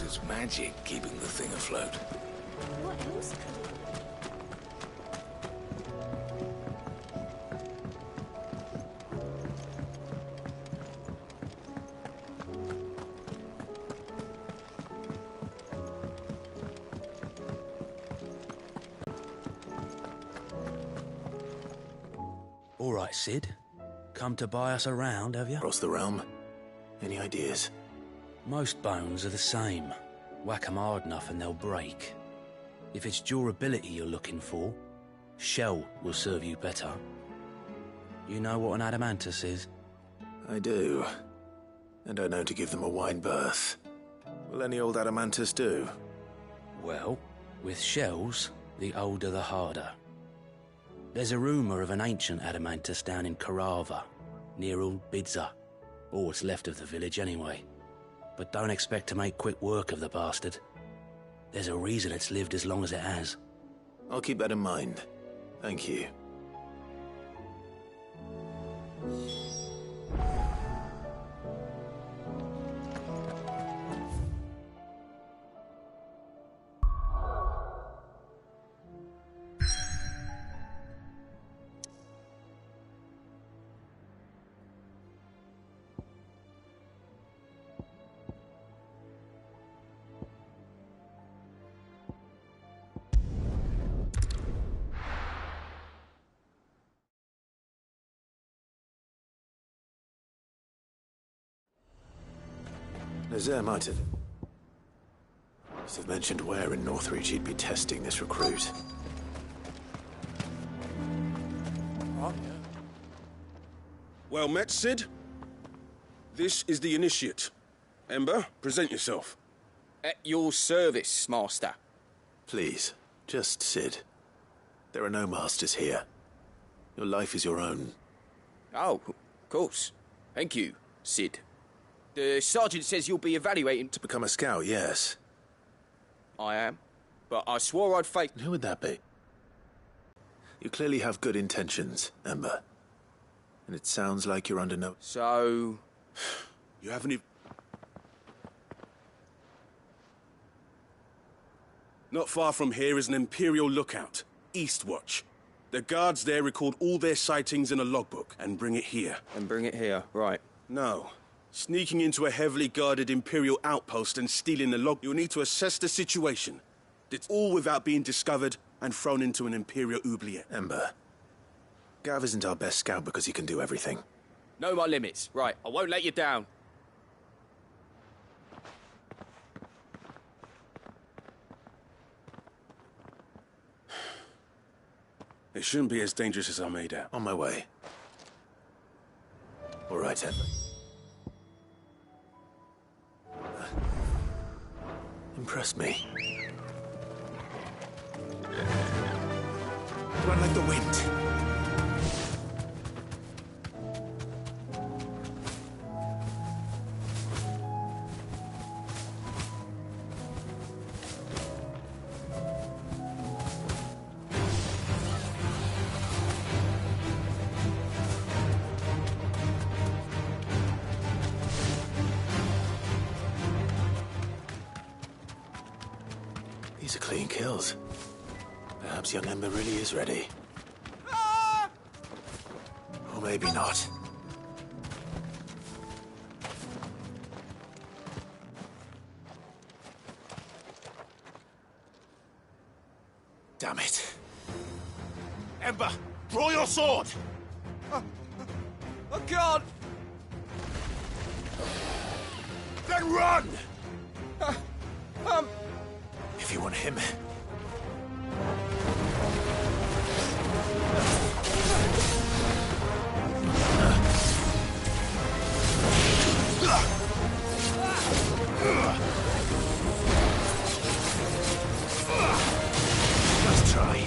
It's magic keeping the thing afloat. What else could it All right, Sid. Come to buy us around, have you? Across the realm? Any ideas? Most bones are the same. Whack 'em hard enough and they'll break. If it's durability you're looking for, shell will serve you better. You know what an adamantus is? I do. And I know to give them a wide berth. Will any old adamantus do? Well, with shells, the older the harder. There's a rumour of an ancient adamantus down in Karava, near Old Bidza. Or what's left of the village anyway. But don't expect to make quick work of the bastard. There's a reason it's lived as long as it has. I'll keep that in mind. Thank you. Nazir might have mentioned where in Northreach he'd be testing this recruit. Well met, Sid. This is the initiate. Ember, present yourself. At your service, Master. Please, just Sid. There are no masters here. Your life is your own. Oh, of course. Thank you, Sid. The sergeant says you'll be evaluating... To become a scout, yes. I am. But I swore I'd face... Who would that be? You clearly have good intentions, Ember. And it sounds like you're under no... So... You haven't even... Not far from here is an Imperial lookout, Eastwatch. The guards there record all their sightings in a logbook and bring it here. And bring it here, right. No. Sneaking into a heavily guarded Imperial outpost and stealing the log, you'll need to assess the situation. It's all without being discovered and thrown into an Imperial oubliette. Ember, Gav isn't our best scout because he can do everything. Know my limits. Right, I won't let you down. It shouldn't be as dangerous as I made out. On my way. All right, Ember. Impress me. Run like the wind. These are clean kills. Perhaps young Ember really is ready. Ah! Or maybe not. Damn it. Ember, draw your sword! I can't! Then run! If you want him... Let's try.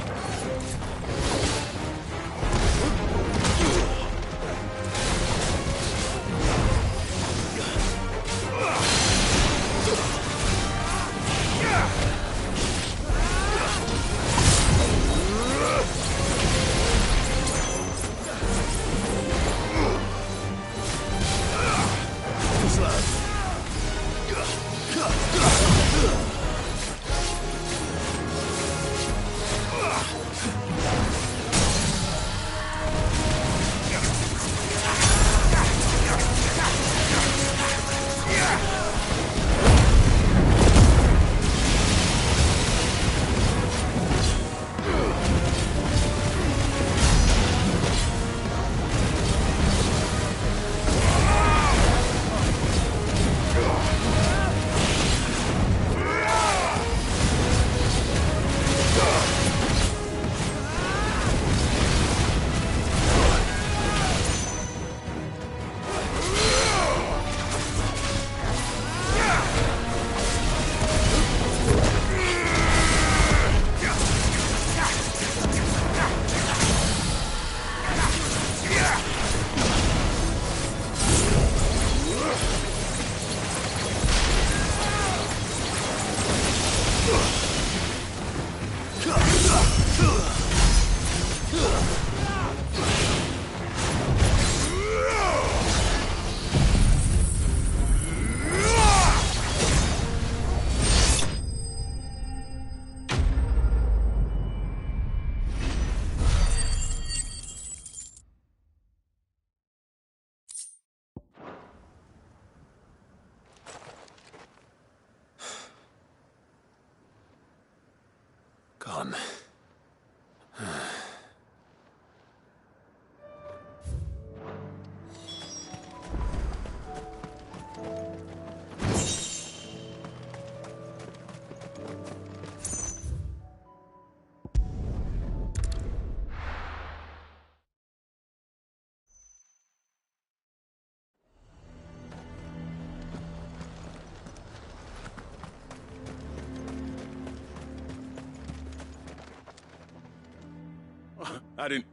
Gone.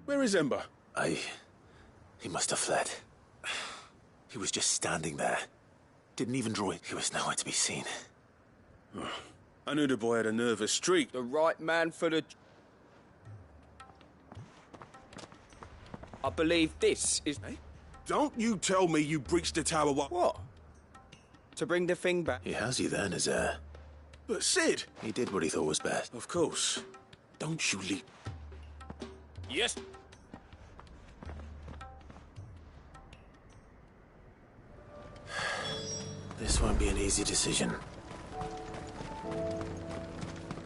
Where is Ember? He must have fled. He was just standing there. Didn't even draw it. He was nowhere to be seen. I knew the boy had a nervous streak. The right man for the... I believe this is... Hey? Don't you tell me you breached the tower while... What? To bring the thing back? He has you then, his heir. But Sid! He did what he thought was best. Of course. Don't you leap. Yes. This won't be an easy decision.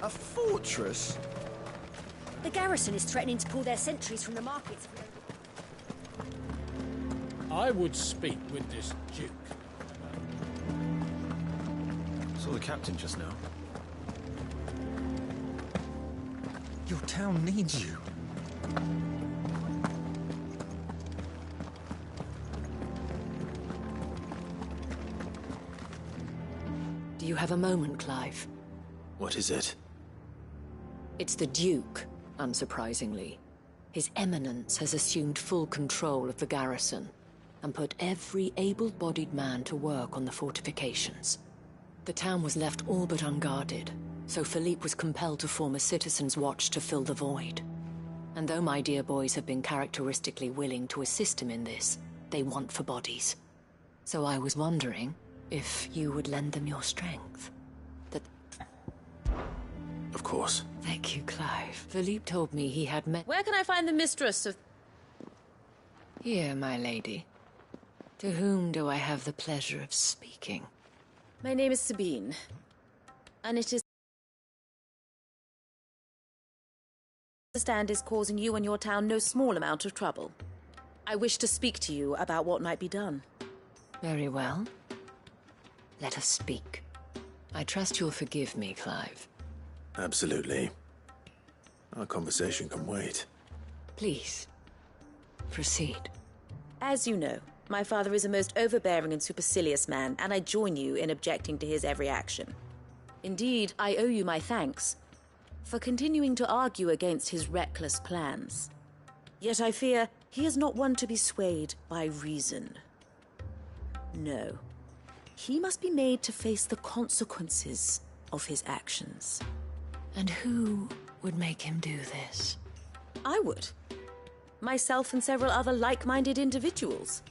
A fortress? The garrison is threatening to pull their sentries from the markets. I would speak with this Duke. Saw the captain just now. Your town needs you. Do you have a moment, Clive? What is it? It's the Duke, unsurprisingly. His Eminence has assumed full control of the garrison and put every able-bodied man to work on the fortifications. The town was left all but unguarded, so Philippe was compelled to form a citizen's watch to fill the void. And though my dear boys have been characteristically willing to assist him in this, they want for bodies. So I was wondering if you would lend them your strength. Of course. Thank you, Clive. Philippe told me he had met... Where can I find the mistress of... Here, my lady. To whom do I have the pleasure of speaking? My name is Sabine, and it is... I understand is causing you and your town no small amount of trouble. I wish to speak to you about what might be done. Very well. Let us speak. I trust you'll forgive me, Clive. Absolutely. Our conversation can wait. Please, proceed. As you know, my father is a most overbearing and supercilious man, and I join you in objecting to his every action. Indeed, I owe you my thanks for continuing to argue against his reckless plans. Yet I fear he is not one to be swayed by reason. No. He must be made to face the consequences of his actions. And who would make him do this? I would. Myself and several other like-minded individuals.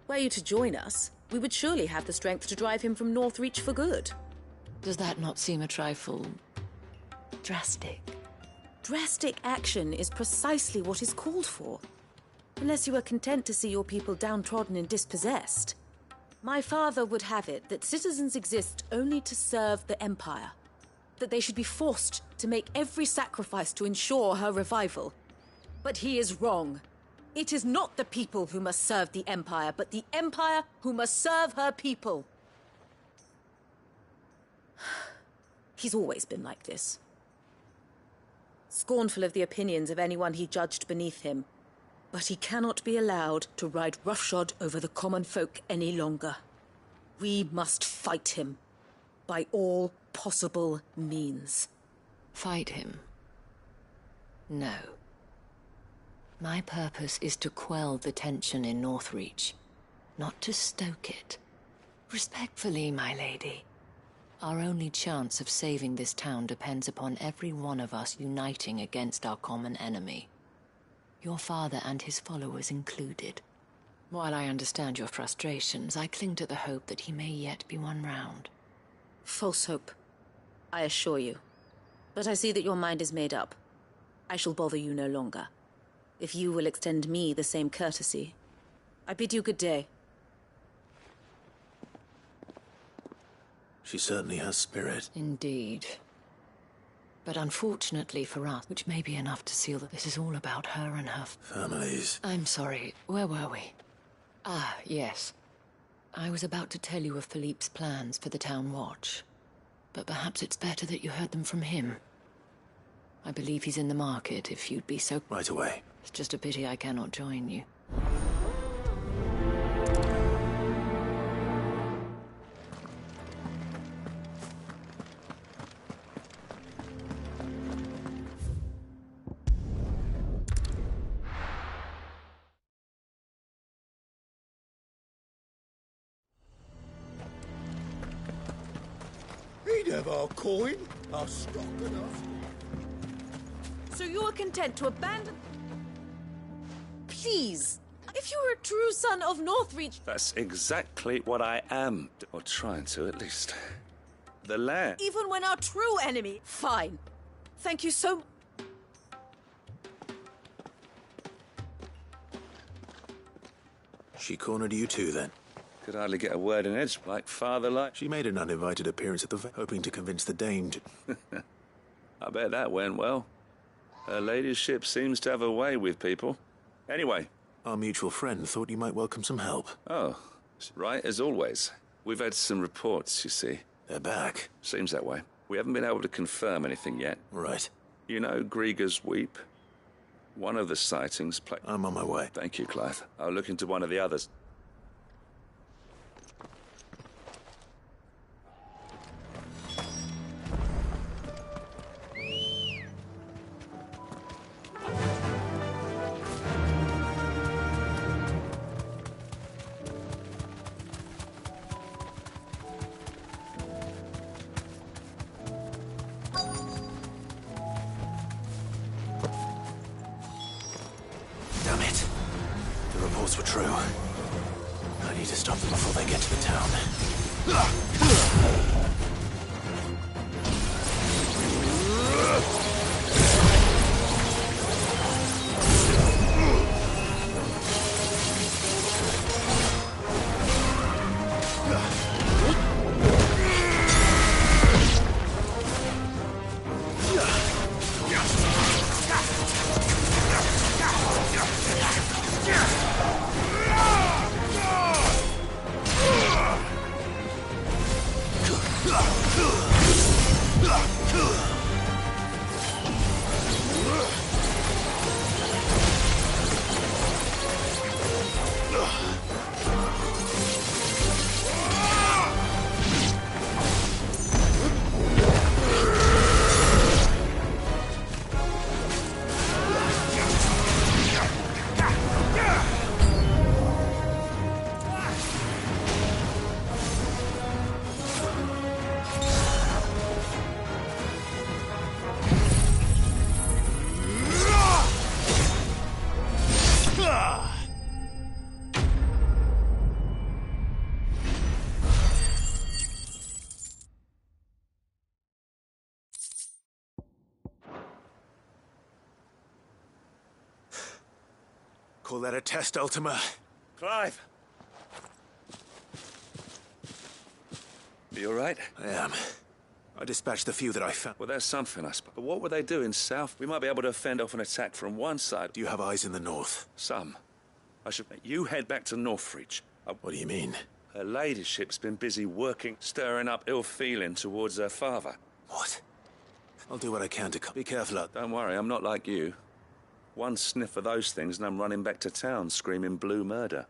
Were you to join us, we would surely have the strength to drive him from Northreach for good. Does that not seem a trifle... drastic? Drastic action is precisely what is called for. Unless you are content to see your people downtrodden and dispossessed. My father would have it that citizens exist only to serve the Empire. That they should be forced to make every sacrifice to ensure her revival. But he is wrong. It is not the people who must serve the Empire, but the Empire who must serve her people. He's always been like this. Scornful of the opinions of anyone he judged beneath him. But he cannot be allowed to ride roughshod over the common folk any longer. We must fight him. By all possible means. Fight him? No. My purpose is to quell the tension in Northreach, not to stoke it. Respectfully, my lady, Our only chance of saving this town depends upon every one of us uniting against our common enemy. Your father and his followers included. While I understand your frustrations, I cling to the hope that he may yet be won round. False hope, I assure you. But I see that your mind is made up. I shall bother you no longer. If you will extend me the same courtesy, I bid you good day. She certainly has spirit. Indeed. But unfortunately for us, which may be enough to seal that this is all about her and her families. I'm sorry, where were we? Ah, yes. I was about to tell you of Philippe's plans for the town watch. But perhaps it's better that you heard them from him. I believe he's in the market, if you'd be so... Right away. It's just a pity I cannot join you. He'd have our coin, our stock enough. So you are content to abandon... Please, if you were a true son of Northreach... That's exactly what I am. Or trying to, at least. The land. Even when our true enemy... Fine. Thank you so... She cornered you too, then? Could hardly get a word in edge, like father-like. She made an uninvited appearance at the hoping to convince the dame to... I bet that went well. Her ladyship seems to have a way with people. Anyway. Our mutual friend thought you might welcome some help. Oh, right, as always. We've had some reports, you see. They're back. Seems that way. We haven't been able to confirm anything yet. Right. You know Grieger's Weep? One of the sightings... I'm on my way. Thank you, Clive. I'll look into one of the others. Damn it. The reports were true. I need to stop them before they get to the town. Call that a test, Ultima? Clive! You all right? I am. I dispatched the few that I found. Well, there's something, I suppose. But what would they do in south? We might be able to fend off an attack from one side. Do you have eyes in the north? Some. I should... You head back to Northreach. What do you mean? Her ladyship's been busy working, stirring up ill feeling towards her father. What? I'll do what I can to... Be careful out. Don't worry, I'm not like you. One sniff of those things and I'm running back to town screaming blue murder.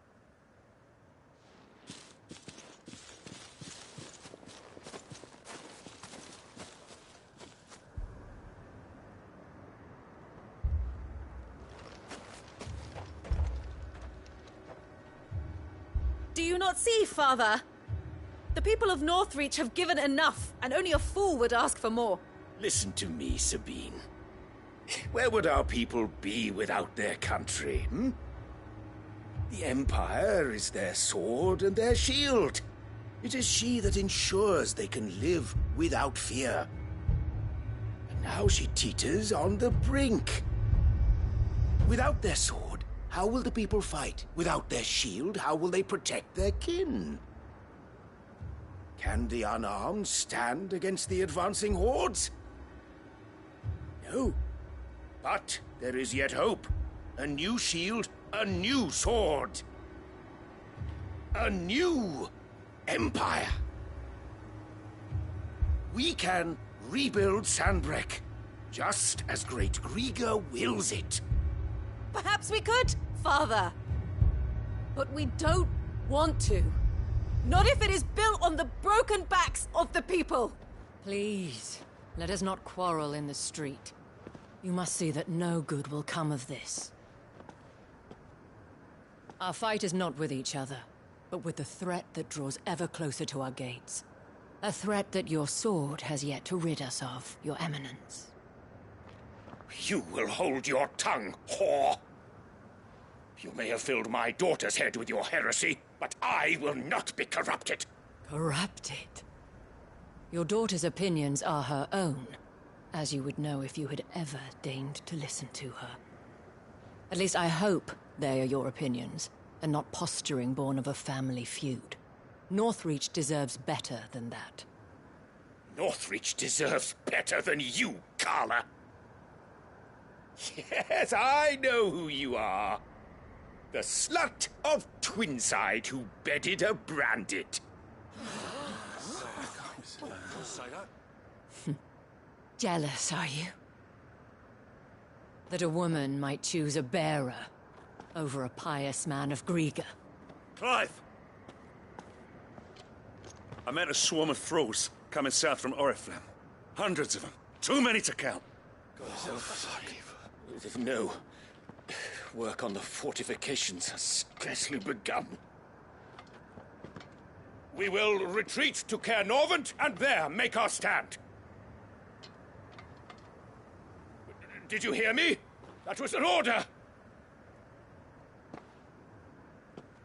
Do you not see, Father? The people of Northreach have given enough, and only a fool would ask for more. Listen to me, Sabine. Where would our people be without their country, hmm? The Empire is their sword and their shield. It is she that ensures they can live without fear. And now she teeters on the brink. Without their sword, how will the people fight? Without their shield, how will they protect their kin? Can the unarmed stand against the advancing hordes? No. But there is yet hope. A new shield, a new sword. A new empire. We can rebuild Sandbreck, just as Great Griga wills it. Perhaps we could, Father. But we don't want to. Not if it is built on the broken backs of the people. Please, let us not quarrel in the street. You must see that no good will come of this. Our fight is not with each other, but with the threat that draws ever closer to our gates. A threat that your sword has yet to rid us of, Your Eminence. You will hold your tongue, whore! You may have filled my daughter's head with your heresy, but I will not be corrupted. Corrupted? Your daughter's opinions are her own, as you would know if you had ever deigned to listen to her. At least I hope they are your opinions, and not posturing born of a family feud. Northreach deserves better than that. Northreach deserves better than you, Carla. Yes, I know who you are. The slut of Twinside who bedded a Brandit. Jealous, are you? That a woman might choose a bearer over a pious man of Griga. Clive! I met a swarm of thralls coming south from Oriflamme. Hundreds of them. Too many to count. No. Work on the fortifications has scarcely begun. We will retreat to Caer Norvent and there make our stand. Did you hear me? That was an order!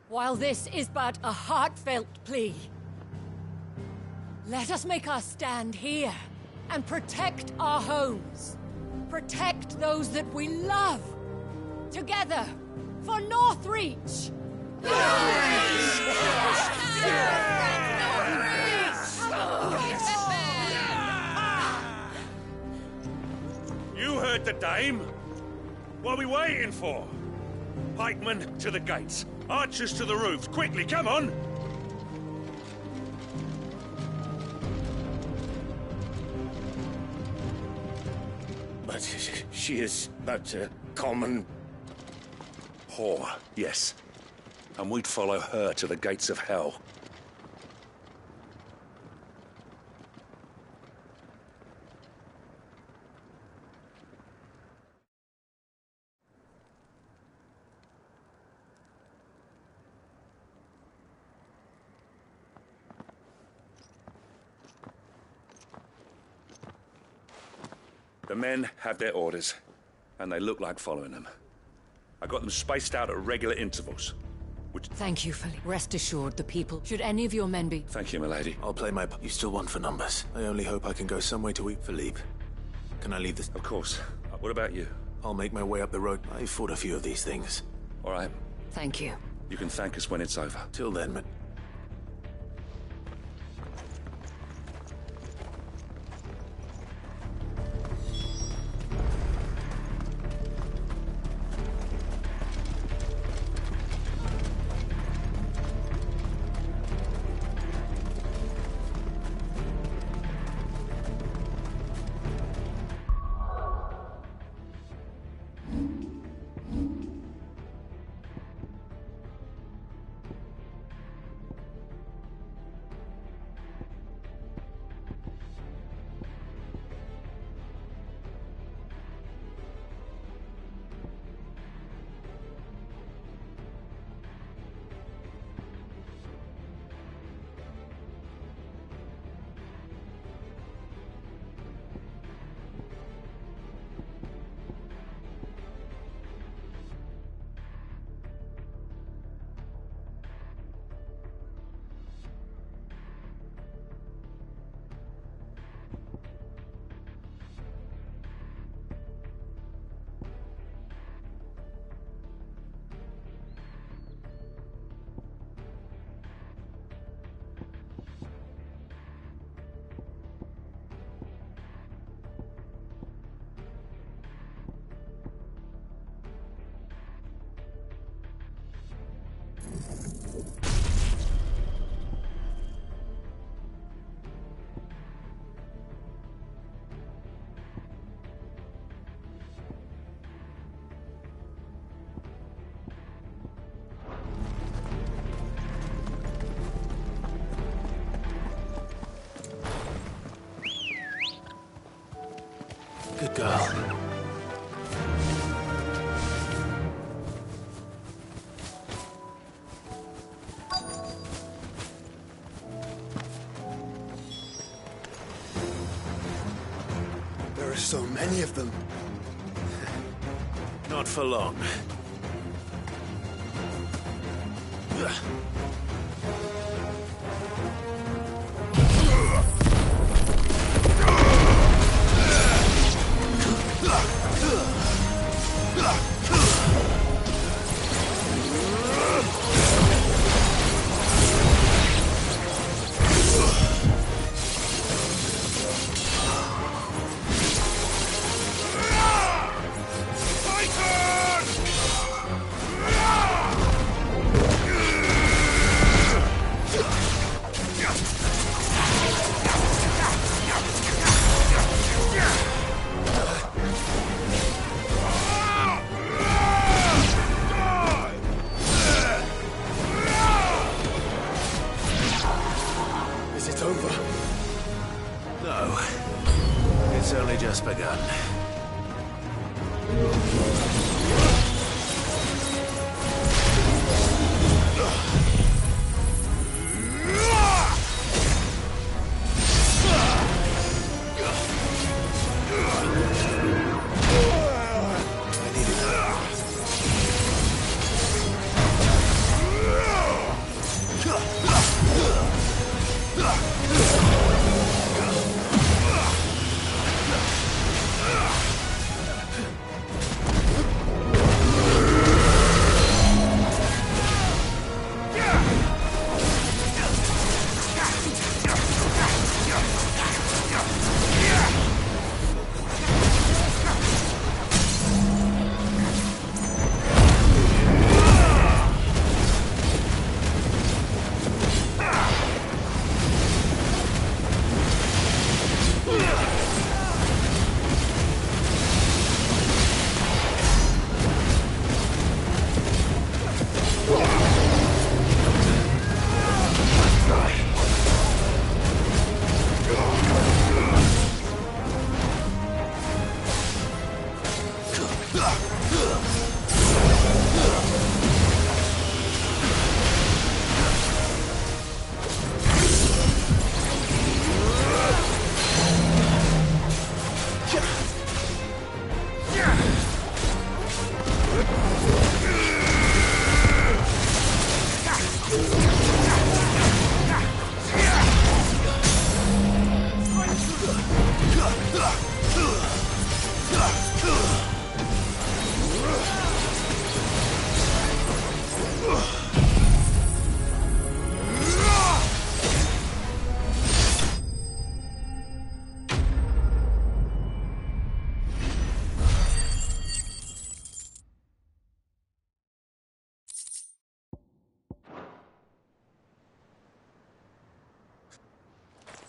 While this is but a heartfelt plea, let us make our stand here and protect our homes. Protect those that we love. Together, for Northreach! You heard the dame. What are we waiting for? Pikemen to the gates. Archers to the roofs. Quickly, come on! But she is but a common... whore, yes. And we'd follow her to the gates of hell. The men have their orders, and they look like following them. I got them spaced out at regular intervals, which... Thank you, Philippe. Rest assured, the people, should any of your men be... Thank you, milady. I'll play my... You still want for numbers. I only hope I can go some way to eat Philippe. Can I leave this? Of course. What about you? I'll make my way up the road. I fought a few of these things. All right. Thank you. You can thank us when it's over. Till then, but... Good girl. There are so many of them. Not for long. Begun.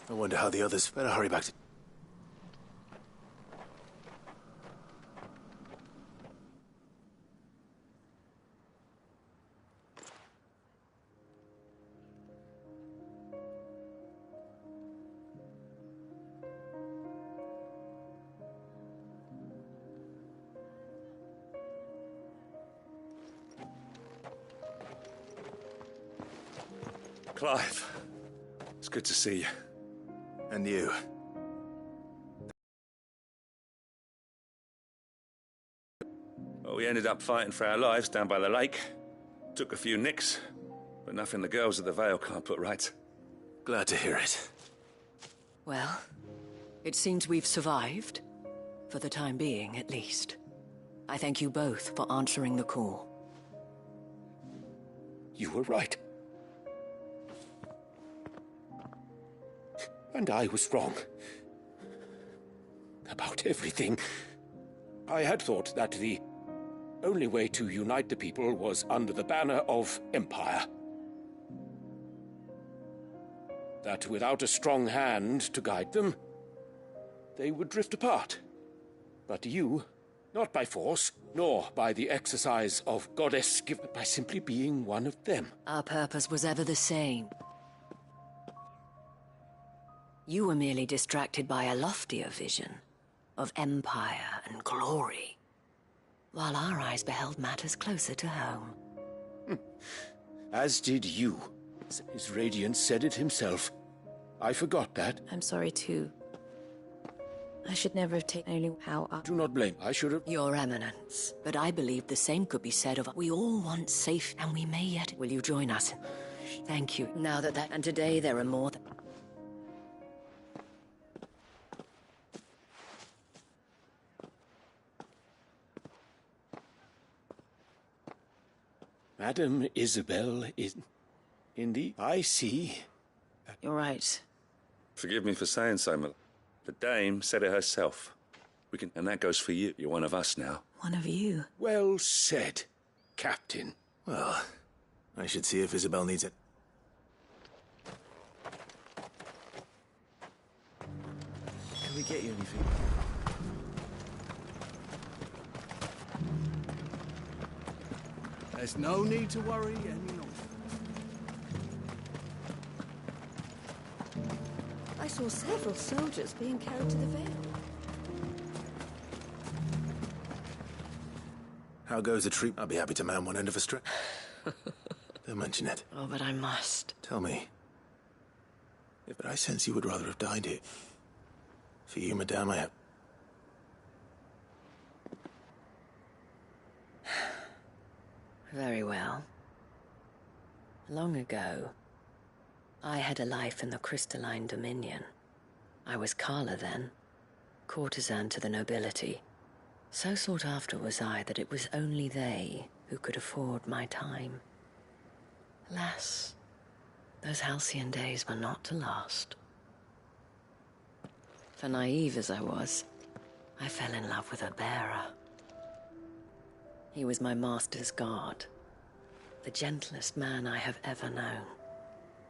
I wonder how the others... Better hurry back to... Clive, it's good to see you. And you. Well, we ended up fighting for our lives down by the lake. Took a few nicks, but nothing the girls of the Vale can't put right. Glad to hear it. Well, it seems we've survived. For the time being, at least. I thank you both for answering the call. You were right. And I was wrong. About everything. I had thought that the only way to unite the people was under the banner of Empire. That without a strong hand to guide them, they would drift apart. But you, not by force, nor by the exercise of goddess, but by simply being one of them. Our purpose was ever the same. You were merely distracted by a loftier vision. of empire and glory, while our eyes beheld matters closer to home. As did you. His radiance said it himself. I forgot that. I'm sorry too. I should never have taken only how I... Do not blame. I should have... Your Eminence. But I believe the same could be said of... We all want safe, and we may yet... Will you join us? Thank you. Now that... And today there are more than... Madam Isabel is... I see. You're right. Forgive me for saying so, my... The dame said it herself. We can... And that goes for you. You're one of us now. One of you. Well said, Captain. Well, I should see if Isabel needs it. Can we get you anything? There's no need to worry any longer. I saw several soldiers being carried to the Vale. How goes the troop? I'll be happy to man one end of a strip. Don't mention it. Oh, but I must. Tell me. But I sense you would rather have died here. For you, madame, I have... Very well. Long ago, I had a life in the Crystalline Dominion. I was Carla then, courtesan to the nobility. So sought after was I that it was only they who could afford my time. Alas, those halcyon days were not to last. For naive as I was, I fell in love with a bearer. He was my master's guard, the gentlest man I have ever known.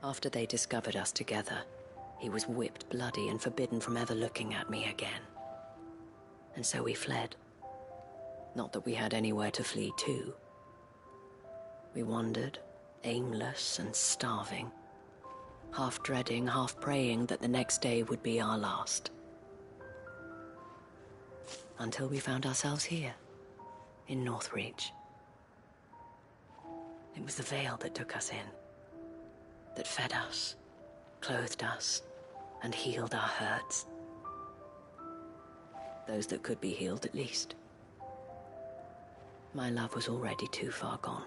After they discovered us together, he was whipped bloody and forbidden from ever looking at me again. And so we fled. Not that we had anywhere to flee to. We wandered, aimless and starving, half dreading, half praying that the next day would be our last. Until we found ourselves here, in Northreach. It was the Vale that took us in, that fed us, clothed us, and healed our hurts. Those that could be healed, at least. My love was already too far gone.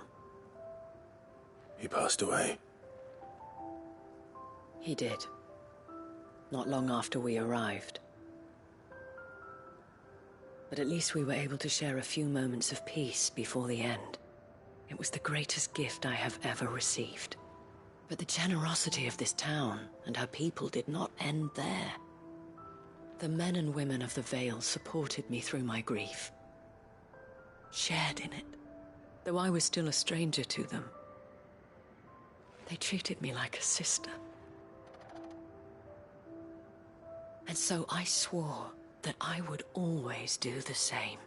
He passed away. He did. Not long after we arrived. But at least we were able to share a few moments of peace before the end. It was the greatest gift I have ever received. But the generosity of this town and her people did not end there. The men and women of the Vale supported me through my grief. Shared in it, though I was still a stranger to them. They treated me like a sister. And so I swore that I would always do the same.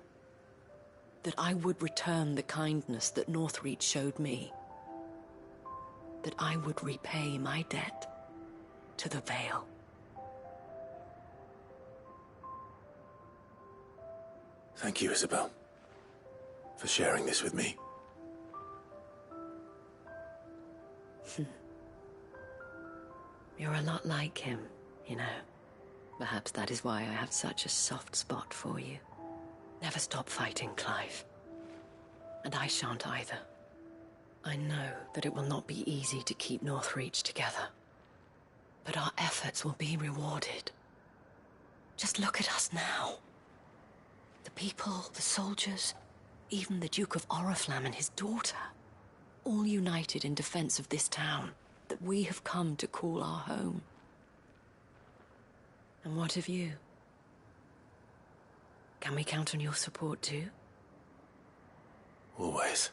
That I would return the kindness that Northreach showed me. That I would repay my debt to the Vale. Thank you, Isabel, for sharing this with me. You're a lot like him, you know. Perhaps that is why I have such a soft spot for you. Never stop fighting, Clive. And I shan't either. I know that it will not be easy to keep Northreach together. But our efforts will be rewarded. Just look at us now. The people, the soldiers, even the Duke of Oriflamme and his daughter, all united in defense of this town that we have come to call our home. And what of you? Can we count on your support too? Always.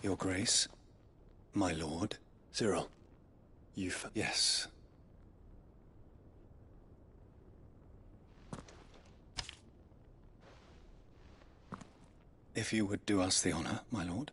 Your Grace. My lord. Cyril, Yes. If you would do us the honor, my lord.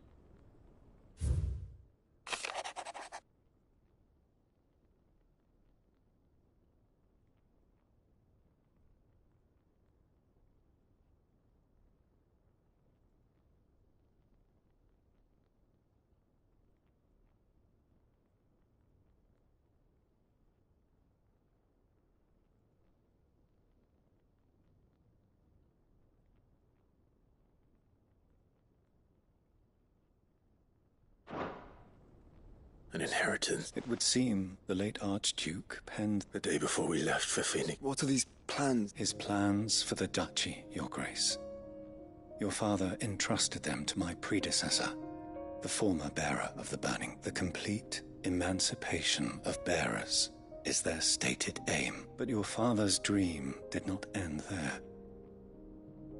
An inheritance. It would seem the late Archduke penned the day before we left for Ffxvi. What are these plans? His plans for the duchy, Your Grace. Your father entrusted them to my predecessor, the former bearer of the burning. The complete emancipation of bearers is their stated aim. But your father's dream did not end there.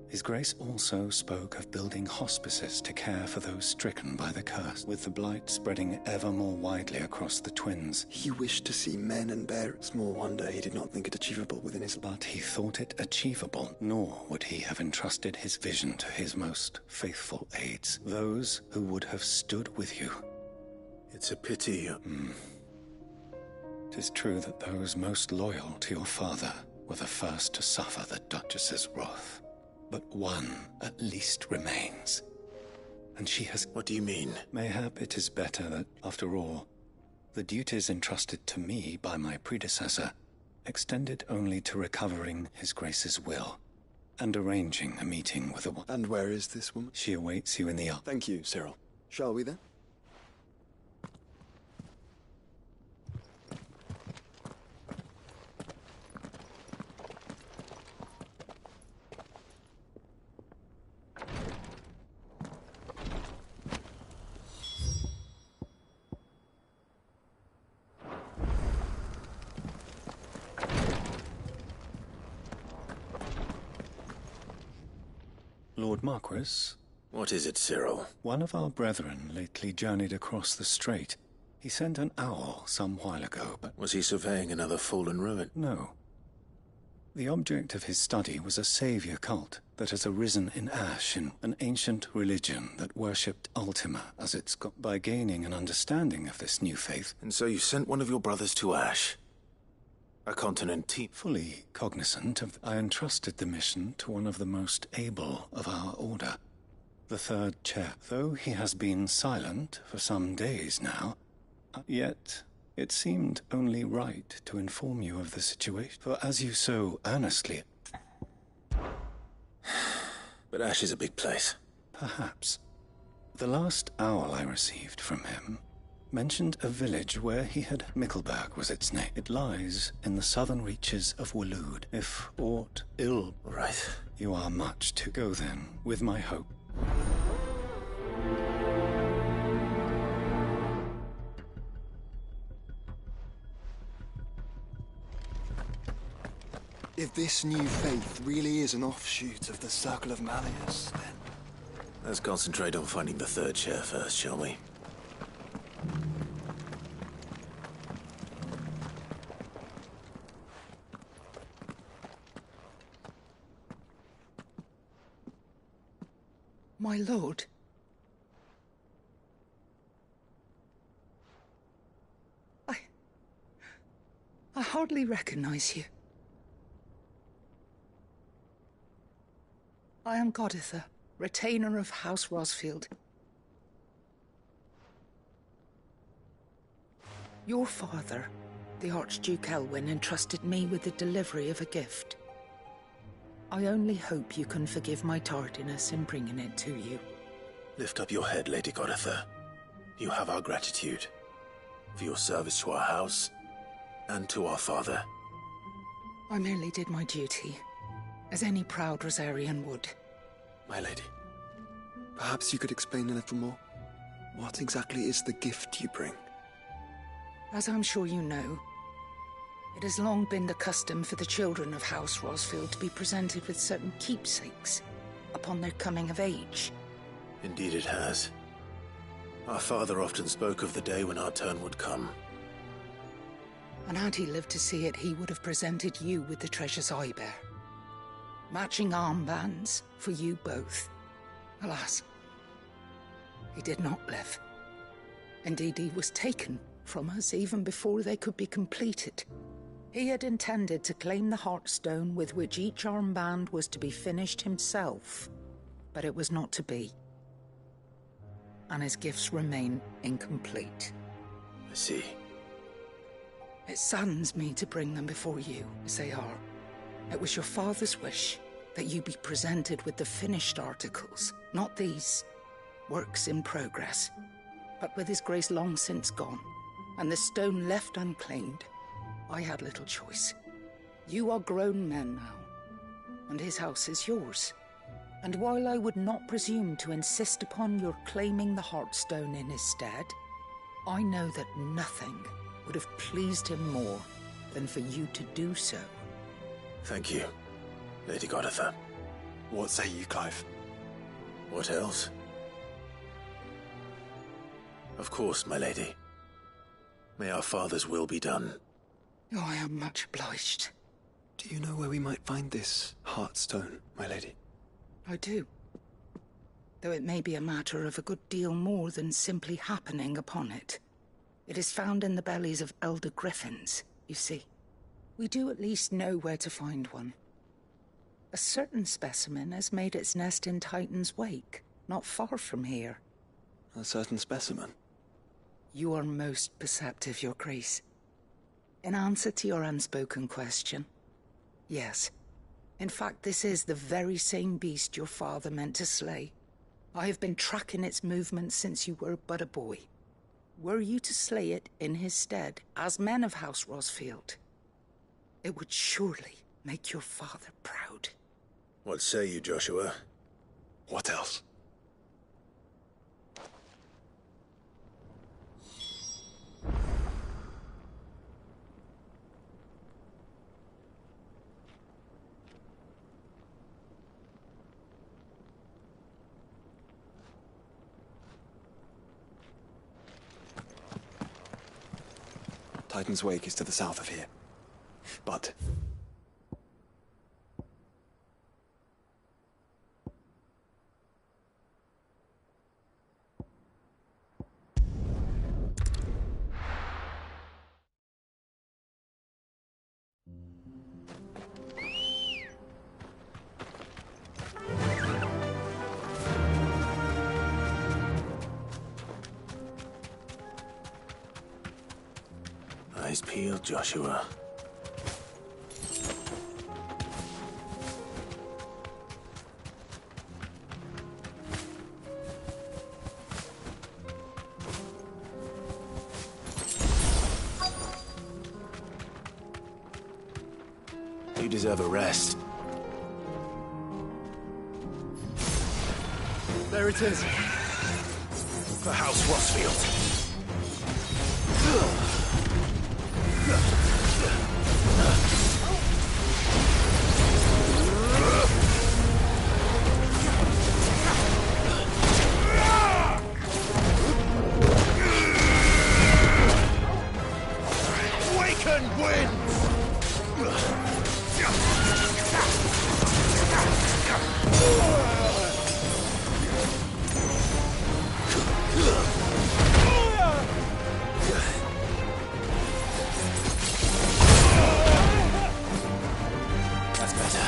His Grace also spoke of building hospices to care for those stricken by the curse, with the blight spreading ever more widely across the twins. He wished to see men and bears. Small wonder he did not think it achievable within his... But he thought it achievable, nor would he have entrusted his vision to his most faithful aides, those who would have stood with you. It's a pity. 'Tis true that those most loyal to your father were the first to suffer the Duchess's wrath. But one at least remains. And she has... What do you mean? Mayhap it is better that, after all, the duties entrusted to me by my predecessor extended only to recovering His Grace's will and arranging a meeting with a... And where is this woman? She awaits you in the... Thank you, Cyril. Shall we then? Lord Marquis? What is it, Cyril? One of our brethren lately journeyed across the strait. He sent an owl some while ago, but... Was he surveying another fallen ruin? No. The object of his study was a savior cult that has arisen in Ash, in an ancient religion that worshipped Ultima as its god. By gaining an understanding of this new faith... And so you sent one of your brothers to Ash? A continent team? Fully cognizant of... I entrusted the mission to one of the most able of our order. The third chair. Though he has been silent for some days now, yet it seemed only right to inform you of the situation. For as you so earnestly... But Ash is a big place. Perhaps. The last owl I received from him mentioned a village where he had... Mickleburg was its name. It lies in the southern reaches of Waloed. If aught ill... Right. You are much to go then, with my hope. If this new faith really is an offshoot of the Circle of Malleus, then... Let's concentrate on finding the third chair first, shall we? My lord. I hardly recognize you. I am Goditha, retainer of House Rosfield. Your father, the Archduke Elwyn, entrusted me with the delivery of a gift. I only hope you can forgive my tardiness in bringing it to you. Lift up your head, Lady Goditha. You have our gratitude for your service to our house and to our father. I merely did my duty, as any proud Rosarian would. My lady, perhaps you could explain a little more? What exactly is the gift you bring? As I'm sure you know, it has long been the custom for the children of House Rosfield to be presented with certain keepsakes upon their coming of age. Indeed it has. Our father often spoke of the day when our turn would come. And had he lived to see it, he would have presented you with the treasures I bear. Matching armbands for you both. Alas, he did not live. Indeed, he was taken from us even before they could be completed. He had intended to claim the Heartstone with which each armband was to be finished himself, but it was not to be. And his gifts remain incomplete. I see. It saddens me to bring them before you, as they are. It was your father's wish that you be presented with the finished articles, not these, works in progress. But with his grace long since gone, and the stone left unclaimed, I had little choice. You are grown men now, and his house is yours. And while I would not presume to insist upon your claiming the Heartstone in his stead, I know that nothing would have pleased him more than for you to do so. Thank you, Lady Goditha. What say you, Clive? What else? Of course, my lady. May our father's will be done. Oh, I am much obliged. Do you know where we might find this Heartstone, my lady? I do. Though it may be a matter of a good deal more than simply happening upon it. It is found in the bellies of elder griffins, you see. We do at least know where to find one. A certain specimen has made its nest in Titan's Wake, not far from here. A certain specimen? You are most perceptive, Your Grace. In answer to your unspoken question, yes. In fact, this is the very same beast your father meant to slay. I have been tracking its movements since you were but a boy. Were you to slay it in his stead, as men of House Rosfield, it would surely make your father proud. What say you, Joshua? What else? Titan's Wake is to the south of here. But eyes peeled, Joshua. You deserve a rest. There it is. For House Rosfield. Waken winds! That's better.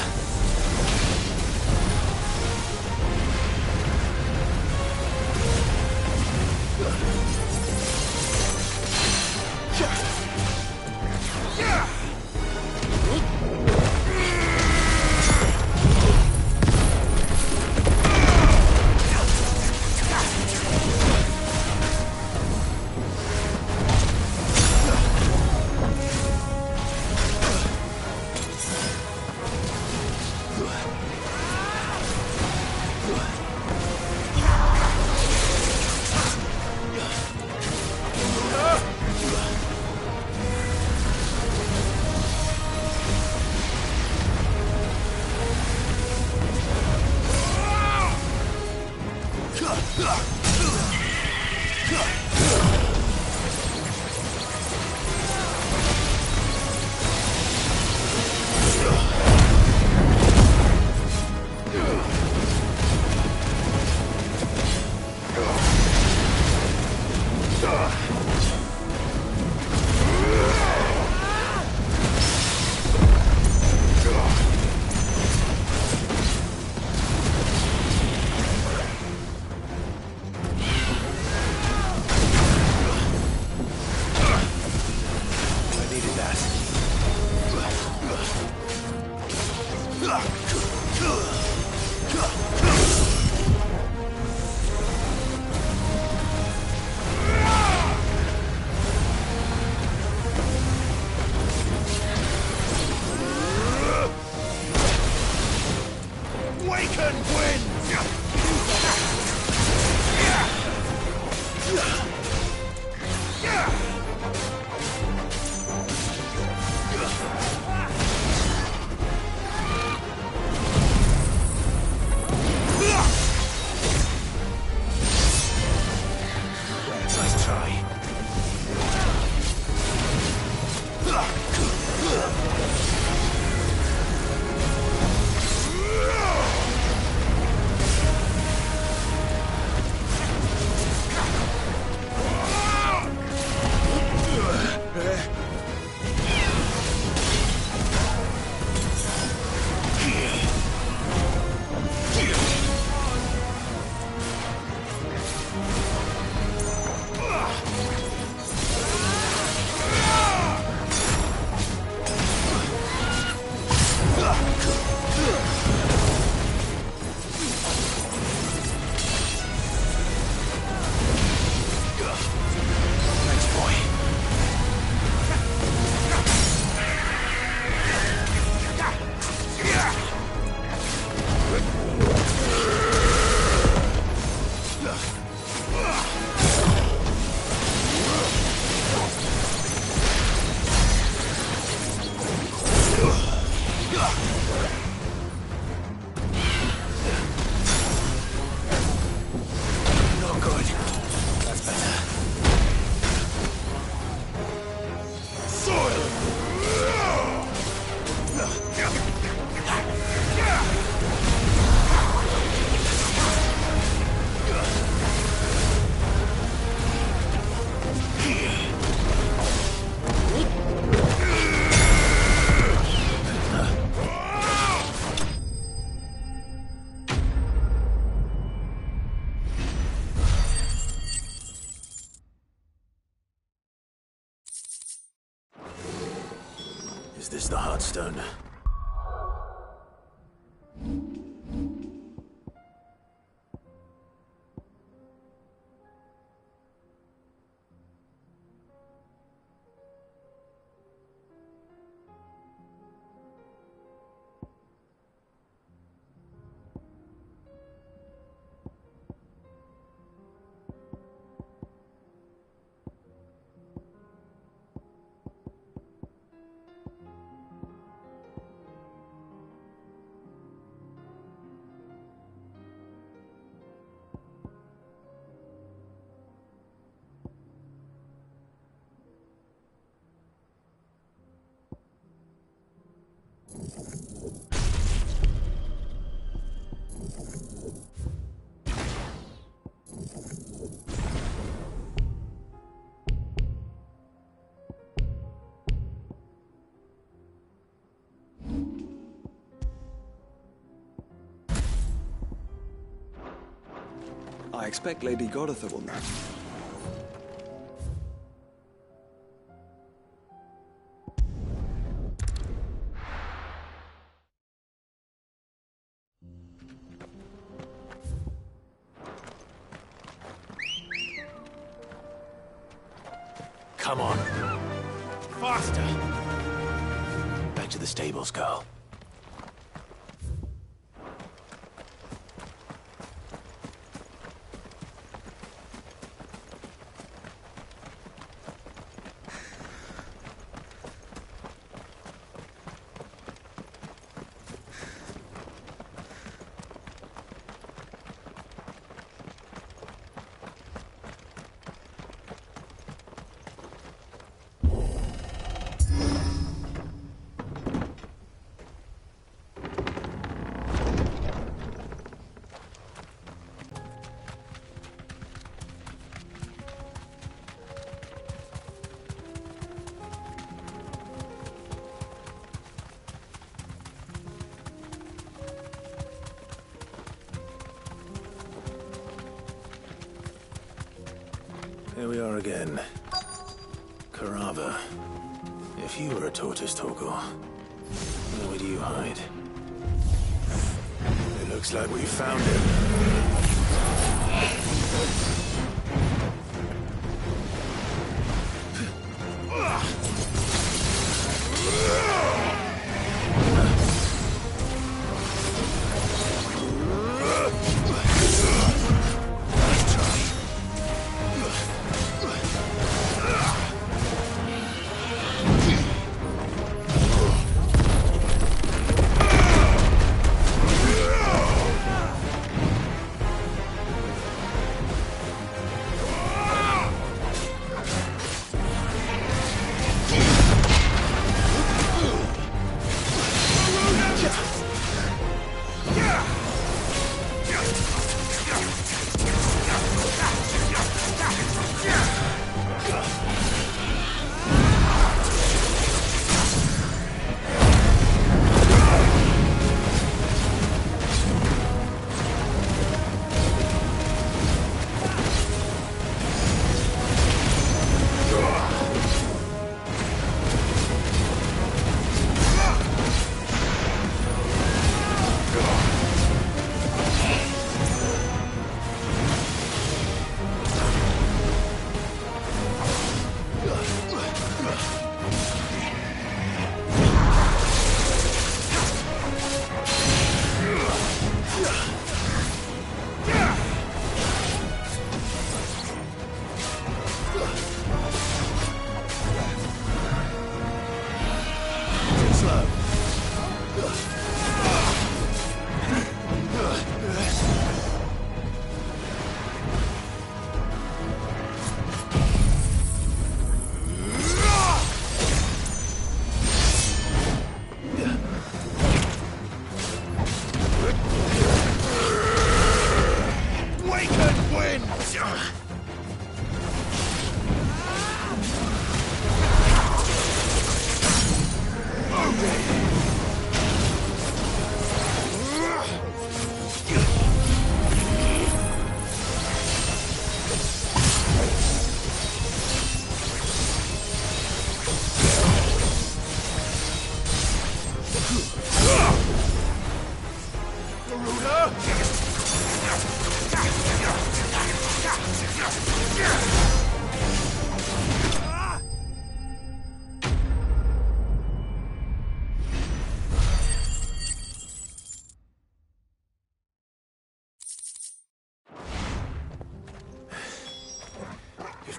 Is this the Heartstone? I expect Lady Goditha will know. Come on. Faster! Back to the stables, girl. Here we are again. Carava. If you were a tortoise, Torgor, where would you hide? It looks like we found him.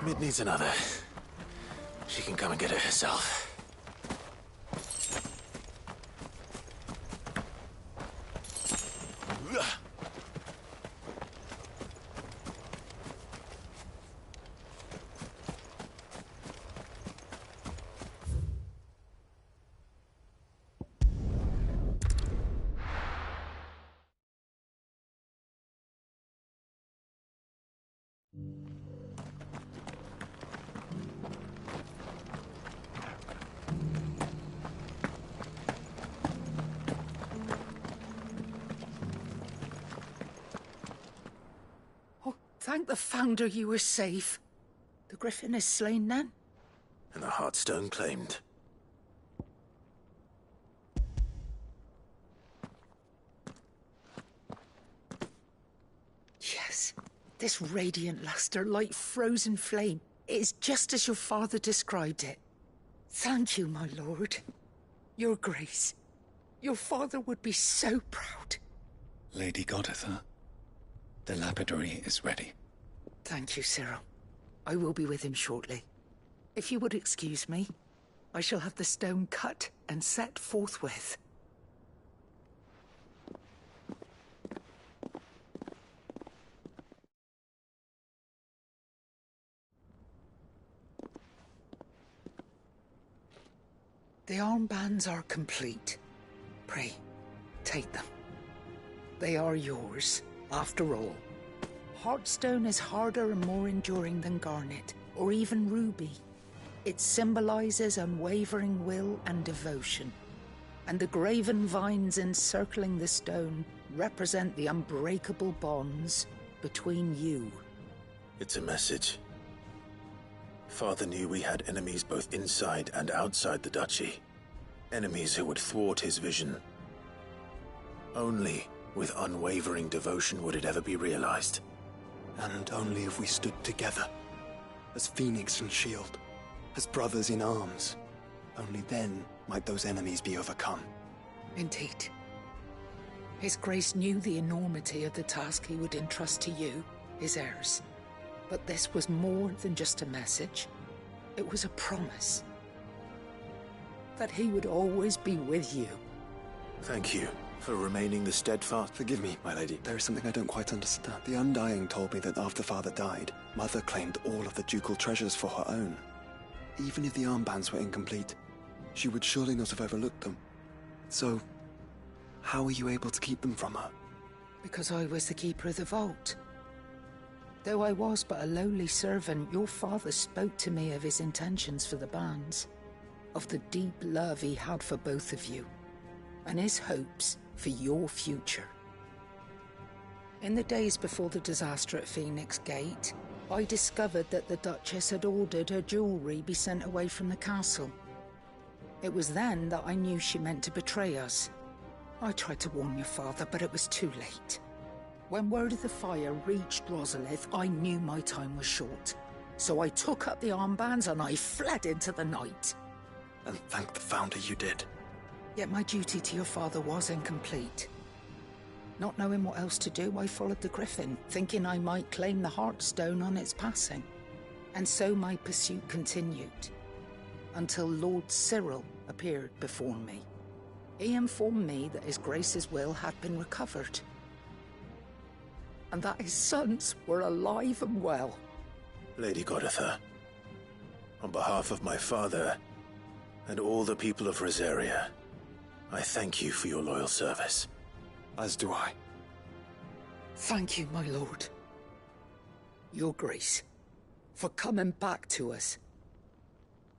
Mid needs another. She can come and get it herself. Thank the Founder you were safe. The Griffin is slain then? And the Heartstone claimed. Yes. This radiant luster, like frozen flame, it is just as your father described it. Thank you, my lord. Your grace. Your father would be so proud. Lady Goditha, the lapidary is ready. Thank you, Cyril. I will be with him shortly. If you would excuse me, I shall have the stone cut and set forthwith. The armbands are complete. Pray, take them. They are yours, after all. Heartstone is harder and more enduring than garnet, or even ruby. It symbolizes unwavering will and devotion. And the graven vines encircling the stone represent the unbreakable bonds between you. It's a message. Father knew we had enemies both inside and outside the duchy. Enemies who would thwart his vision. Only with unwavering devotion would it ever be realized. And only if we stood together, as Phoenix and Shield, as brothers in arms, only then might those enemies be overcome. Indeed. His Grace knew the enormity of the task he would entrust to you, his heirs. But this was more than just a message. It was a promise. That he would always be with you. Thank you for remaining the steadfast. Forgive me, my lady. There is something I don't quite understand. The Undying told me that after Father died, Mother claimed all of the ducal treasures for her own. Even if the armbands were incomplete, she would surely not have overlooked them. So, how were you able to keep them from her? Because I was the keeper of the vault. Though I was but a lowly servant, your father spoke to me of his intentions for the bands, of the deep love he had for both of you, and his hopes for your future. In the days before the disaster at Phoenix Gate, I discovered that the Duchess had ordered her jewelry be sent away from the castle. It was then that I knew she meant to betray us. I tried to warn your father, but it was too late. When word of the fire reached Rosalith, I knew my time was short. So I took up the armbands and I fled into the night. And thank the Founder you did. Yet my duty to your father was incomplete. Not knowing what else to do, I followed the Griffin, thinking I might claim the Heartstone on its passing. And so my pursuit continued, until Lord Cyril appeared before me. He informed me that His Grace's will had been recovered, and that his sons were alive and well. Lady Goditha, on behalf of my father and all the people of Rosaria, I thank you for your loyal service. As do I. Thank you, my lord. Your Grace, for coming back to us,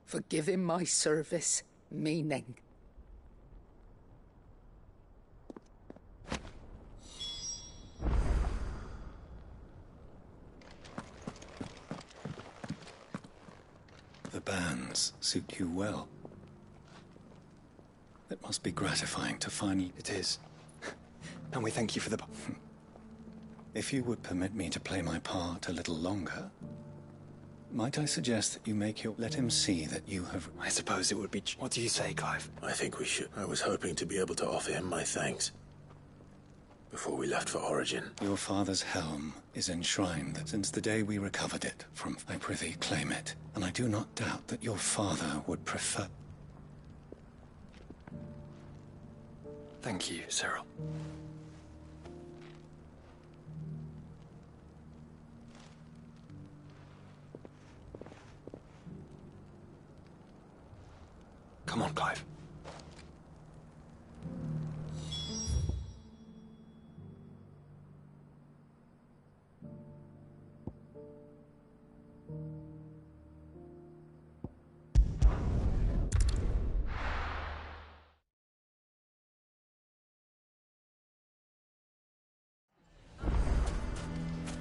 for giving my service meaning. The bands suit you well. It must be gratifying to finally... It is. And we thank you for the... If you would permit me to play my part a little longer, might I suggest that you make your... Let him see that you have... I suppose it would be... What do you say, Clive? I think we should. I was hoping to be able to offer him my thanks. before we left for Origin. Your father's helm is enshrined since the day we recovered it from... I prithee, claim it. And I do not doubt that your father would prefer... Thank you, Cyril. Come on, Clive.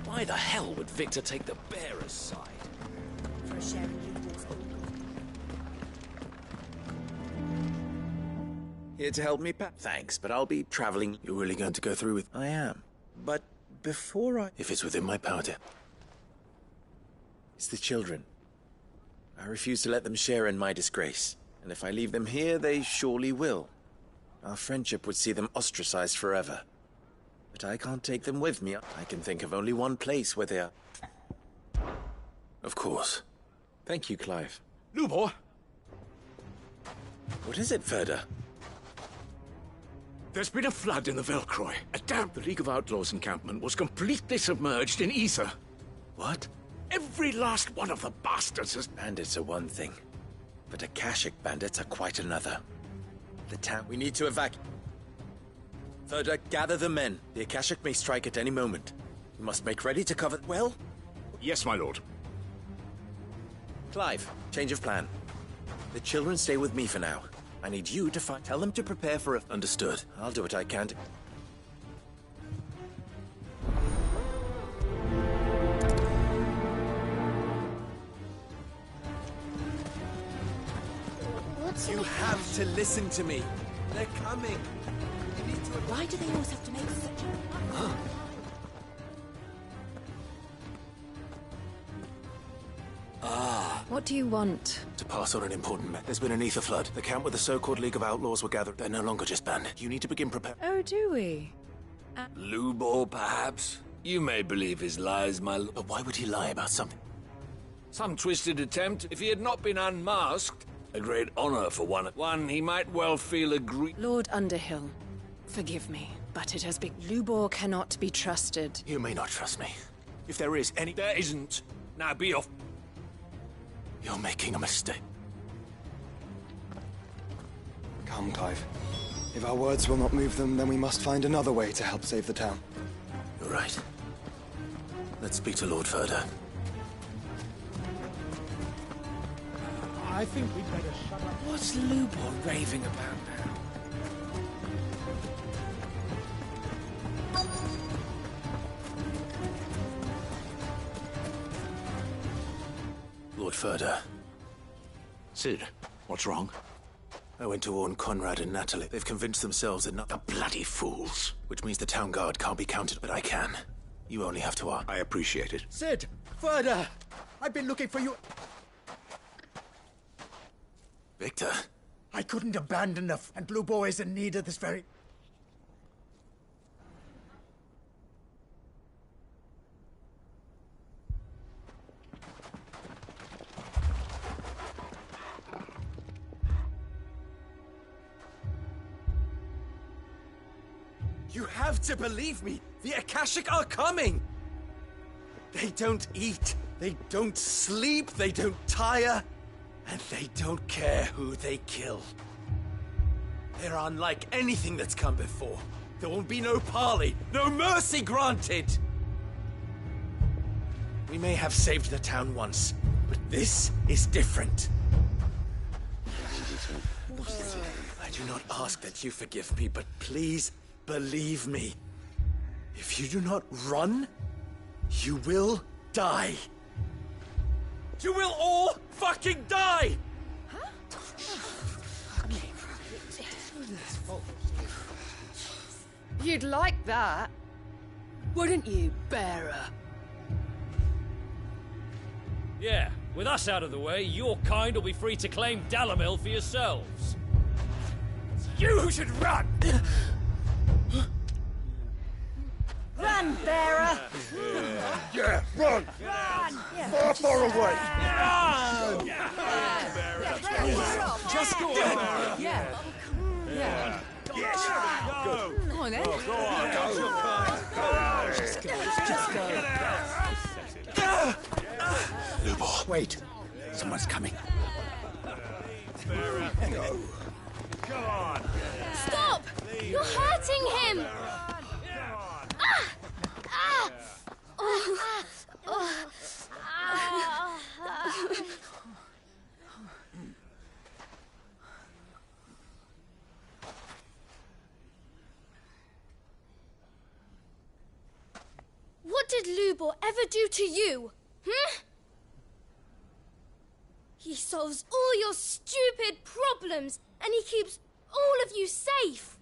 Why the hell would Victor take the bearer's side? For a share in Lubor's gold. Here to help me pack? Thanks, but I'll be traveling. You're really going to go through with... I am. But before I... If it's within my power to... It's the children. I refuse to let them share in my disgrace. And if I leave them here, they surely will. Our friendship would see them ostracized forever. But I can't take them with me. I can think of only one place where they are. Of course. Thank you, Clive. Lubor! What is it, Ferda? There's been a flood in the Velcroy. The League of Outlaws encampment was completely submerged in ether. What? Every last one of the bastards has... Bandits are one thing, but Akashic bandits are quite another. The town... We need to evacuate. Ferda, gather the men. The Akashic may strike at any moment. We must make ready to cover... Well? Yes, my lord. Clive, change of plan. The children stay with me for now. I need you to find... Tell them to prepare for a... Understood. I'll do what I can to... You have to listen to me. They're coming. Why do they always have to make such a... What do you want? To pass on an important message. There's been an ether flood. The camp where the so-called League of Outlaws were gathered. They're no longer just bandits. You need to begin preparing. Oh, do we? Lubor, perhaps? You may believe his lies, my lord. But why would he lie about something? Some twisted attempt. If he had not been unmasked, a great honor for one he might well feel aggrieved. Lord Underhill, forgive me, but it has been... Lubor cannot be trusted. You may not trust me. If there is any... There isn't. Now be off. You're making a mistake. Come, Clive. If our words will not move them, then we must find another way to help save the town. You're right. Let's speak to Lord Ferda. I think we'd better shut up. What's Lubor raving about now? Lord Ferda. Sid, what's wrong? I went to warn Conrad and Natalie. They've convinced themselves that not... The bloody fools. Which means the town guard can't be counted, but I can. You only have to ask. I appreciate it. Sid! Ferda! I've been looking for you... Victor? I couldn't abandon her, and Lubor is in need of this very... You have to believe me! The Akashic are coming! They don't eat, they don't sleep, they don't tire, and they don't care who they kill. They're unlike anything that's come before. There won't be no parley, no mercy granted! We may have saved the town once, but this is different. I do not ask that you forgive me, but please believe me. If you do not run, you will die. You will all fucking die! You'd like that, wouldn't you, bearer? Yeah, with us out of the way, your kind will be free to claim Dalamil for yourselves. You who should run! Run, bearer! Yeah, run! Run! Far away! Run! Just go on. Yeah. Yeah. Yes! Go. Go on then. Go on. Just go. Lubor, wait. Someone's coming. Go. Come on. Stop! You're hurting him! Ah! Ah! Oh. Oh. What did Lubor ever do to you? Hmm? He solves all your stupid problems, and he keeps all of you safe.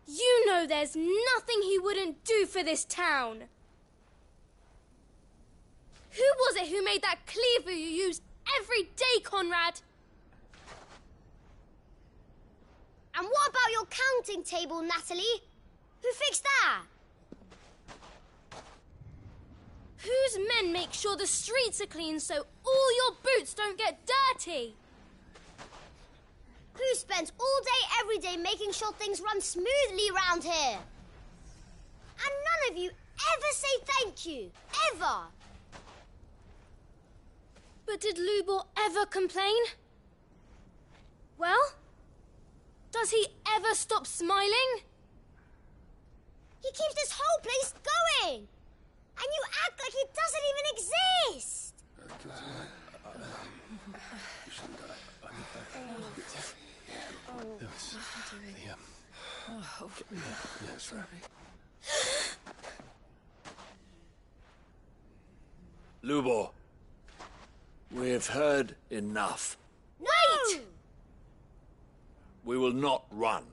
You know there's nothing he wouldn't do for this town. Who was it who made that cleaver you use every day, Conrad? And what about your counting table, Natalie? Who fixed that? Whose men make sure the streets are clean so all your boots don't get dirty? Who spends all day, every day making sure things run smoothly round here? And none of you ever say thank you. Ever. But did Lubor ever complain? Well, does he ever stop smiling? He keeps this whole place going. And you act like he doesn't even exist! Lubor, we've heard enough. Wait! We will not run.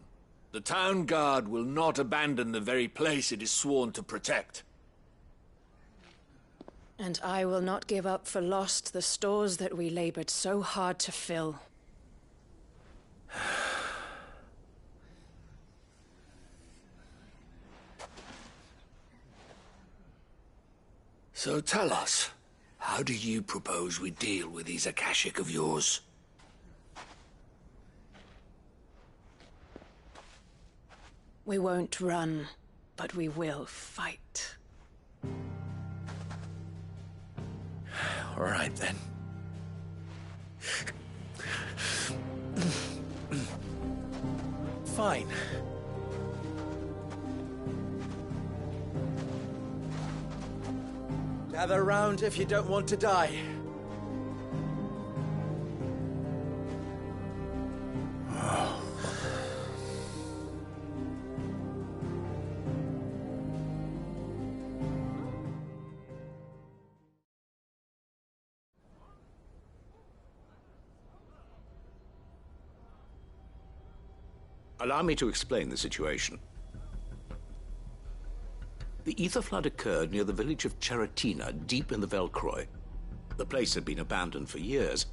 The town guard will not abandon the very place it is sworn to protect. And I will not give up for lost the stores that we labored so hard to fill. So tell us, how do you propose we deal with these Akashic of yours? We won't run, but we will fight. All right, then. Fine. Gather round if you don't want to die. Allow me to explain the situation. The ether flood occurred near the village of Cheratina, deep in the Velcroy. The place had been abandoned for years,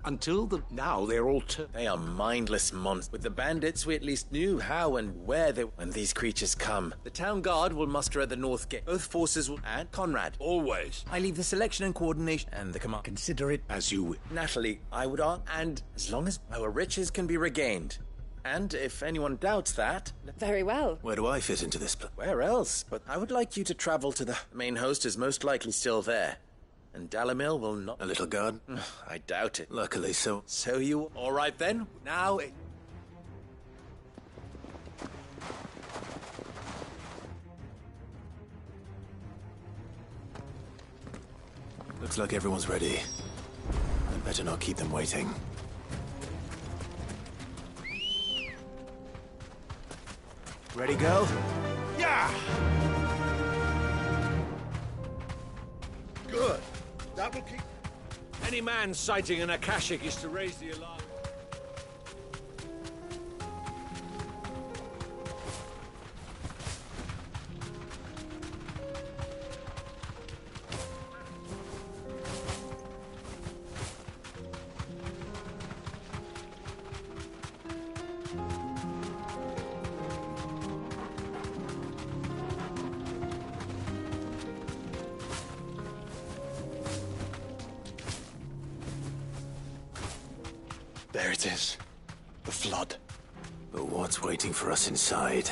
until now they're all They are mindless monsters. With the bandits, we at least knew how and where they... When these creatures come, the town guard will muster at the north gate. Both forces will... And Conrad. Always. I leave the selection and coordination and the command. Consider it as you... Natalie, I would ask, and as long as our riches can be regained. And if anyone doubts that... Very well. Where do I fit into this plan? Where else? But I would like you to travel to the main host is most likely still there. And Dalamil will not... A little guard? I doubt it. Luckily so. So you... All right then. Now... Looks like everyone's ready. I'd better not keep them waiting. Ready, go? Yeah! Good. That will keep... Any man sighting an Akashic is to raise the alarm. There it is. The flood. But what's waiting for us inside?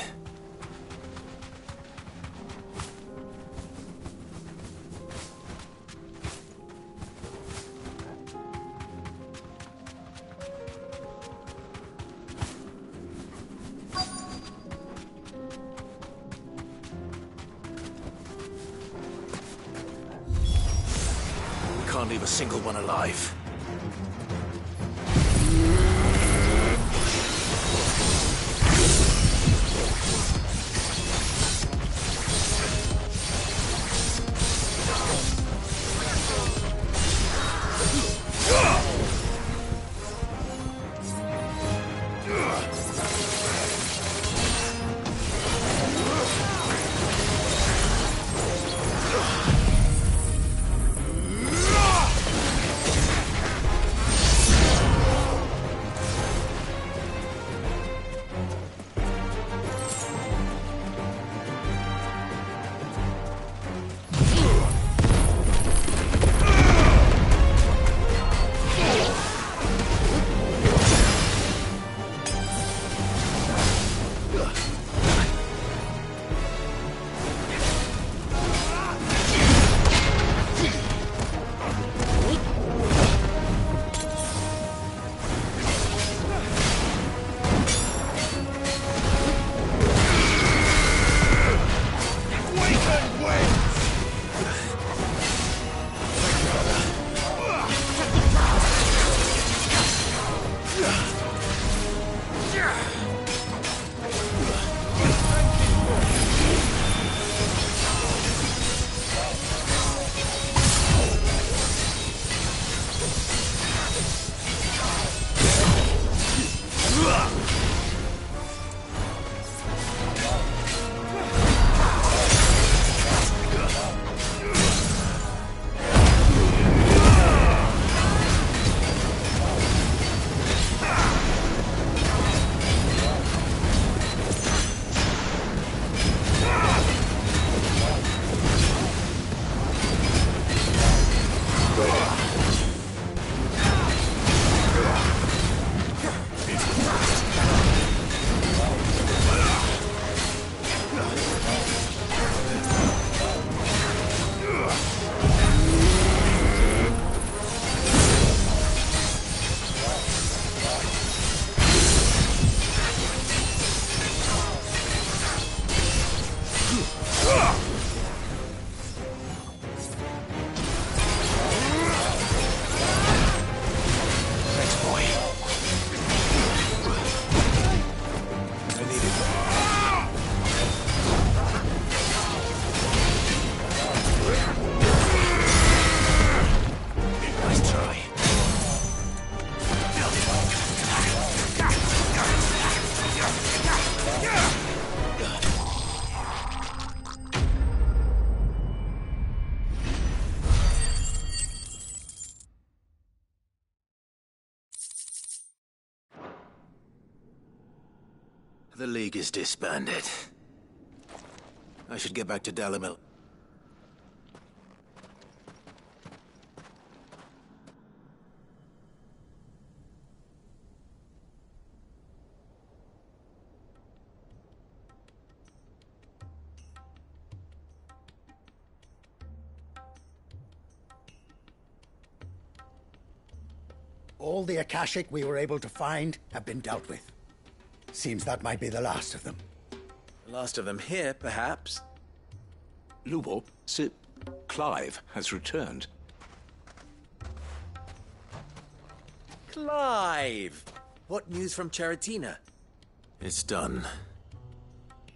We can't leave a single one alive. The League is disbanded. I should get back to Dalimil. All the Akashic we were able to find have been dealt with. Seems that might be the last of them. The last of them here, perhaps. Lubor, Sir Clive has returned. Clive! What news from Charatina? It's done.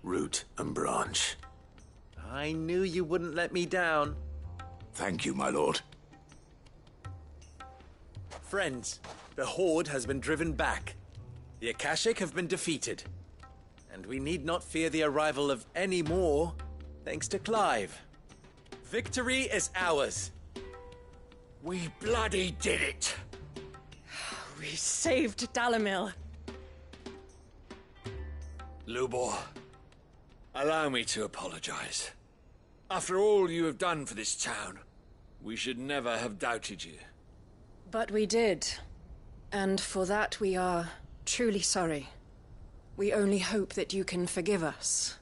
Root and branch. I knew you wouldn't let me down. Thank you, my lord. Friends, the Horde has been driven back. The Akashic have been defeated. And we need not fear the arrival of any more, thanks to Clive. Victory is ours. We bloody did it! We saved Dalimil. Lubor, allow me to apologize. After all you have done for this town, we should never have doubted you. But we did. And for that we are truly sorry. We only hope that you can forgive us.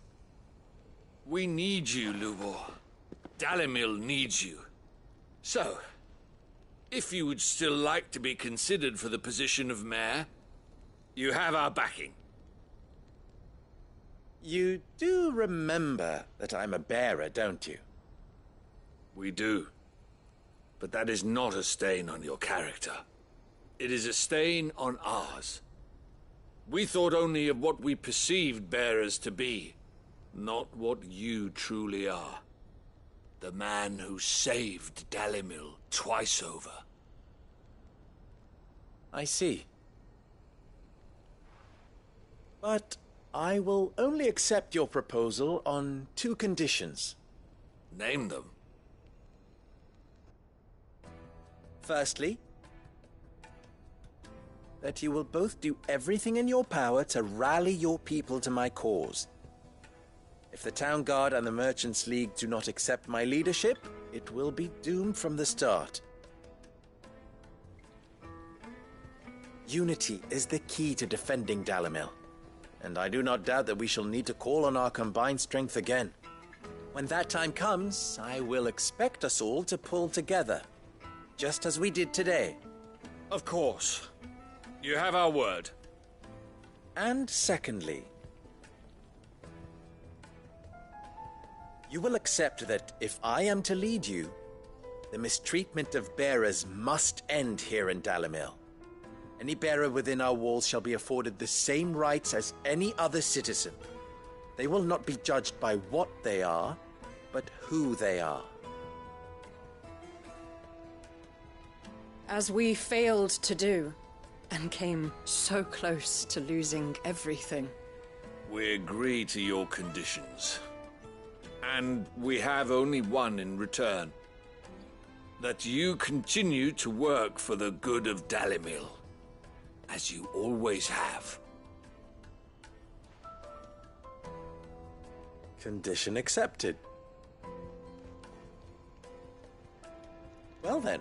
We need you, Lubor. Dalimil needs you. So, if you would still like to be considered for the position of mayor, you have our backing. You do remember that I'm a bearer, don't you? We do. But that is not a stain on your character. It is a stain on ours. We thought only of what we perceived bearers to be, not what you truly are. The man who saved Dalimil twice over. I see. But I will only accept your proposal on 2 conditions. Name them. Firstly, that you will both do everything in your power to rally your people to my cause. If the Town Guard and the Merchants League do not accept my leadership, it will be doomed from the start. Unity is the key to defending Dalimil, and I do not doubt that we shall need to call on our combined strength again. When that time comes, I will expect us all to pull together, just as we did today. Of course. You have our word. And secondly, you will accept that if I am to lead you, the mistreatment of bearers must end here in Dalimil. Any bearer within our walls shall be afforded the same rights as any other citizen. They will not be judged by what they are, but who they are. As we failed to do, and came so close to losing everything. We agree to your conditions. And we have only one in return. That you continue to work for the good of Dalimil, as you always have. Condition accepted. Well then,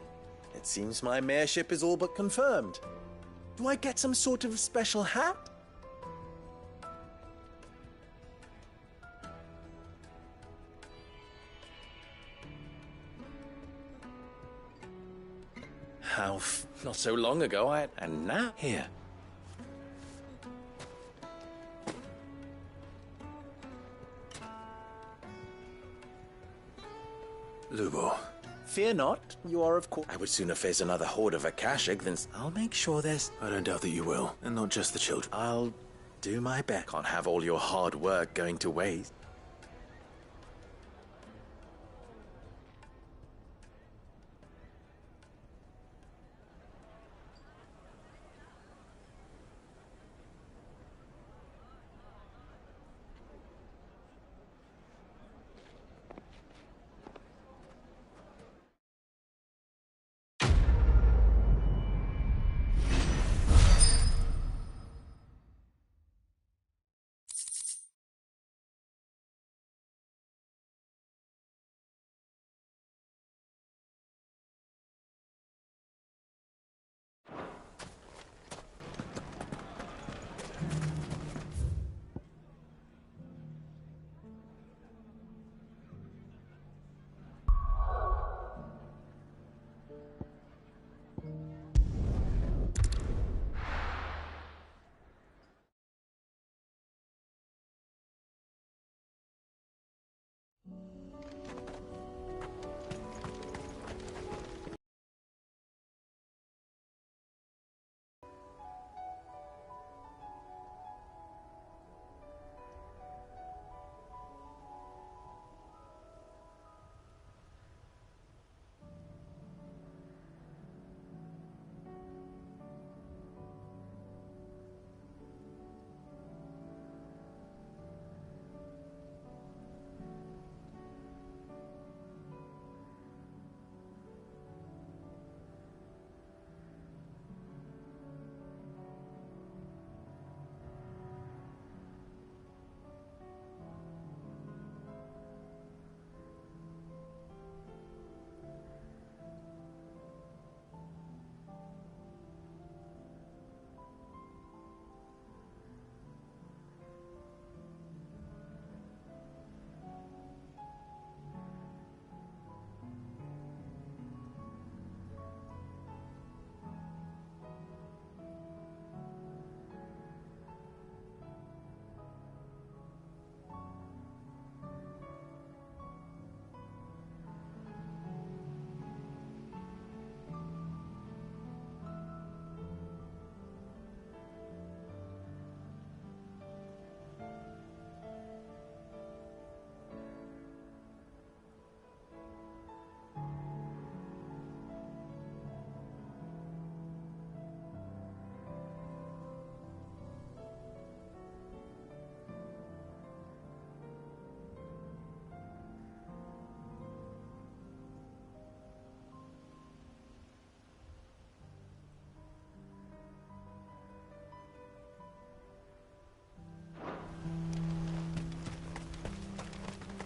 it seems my mayorship is all but confirmed. Do I get some sort of special hat? Not so long ago, and now here. Lubor. Fear not, you are of course. I would sooner face another horde of Akashic than I'll make sure there's. I don't doubt that you will, and not just the children. I'll do my best. Can't have all your hard work going to waste.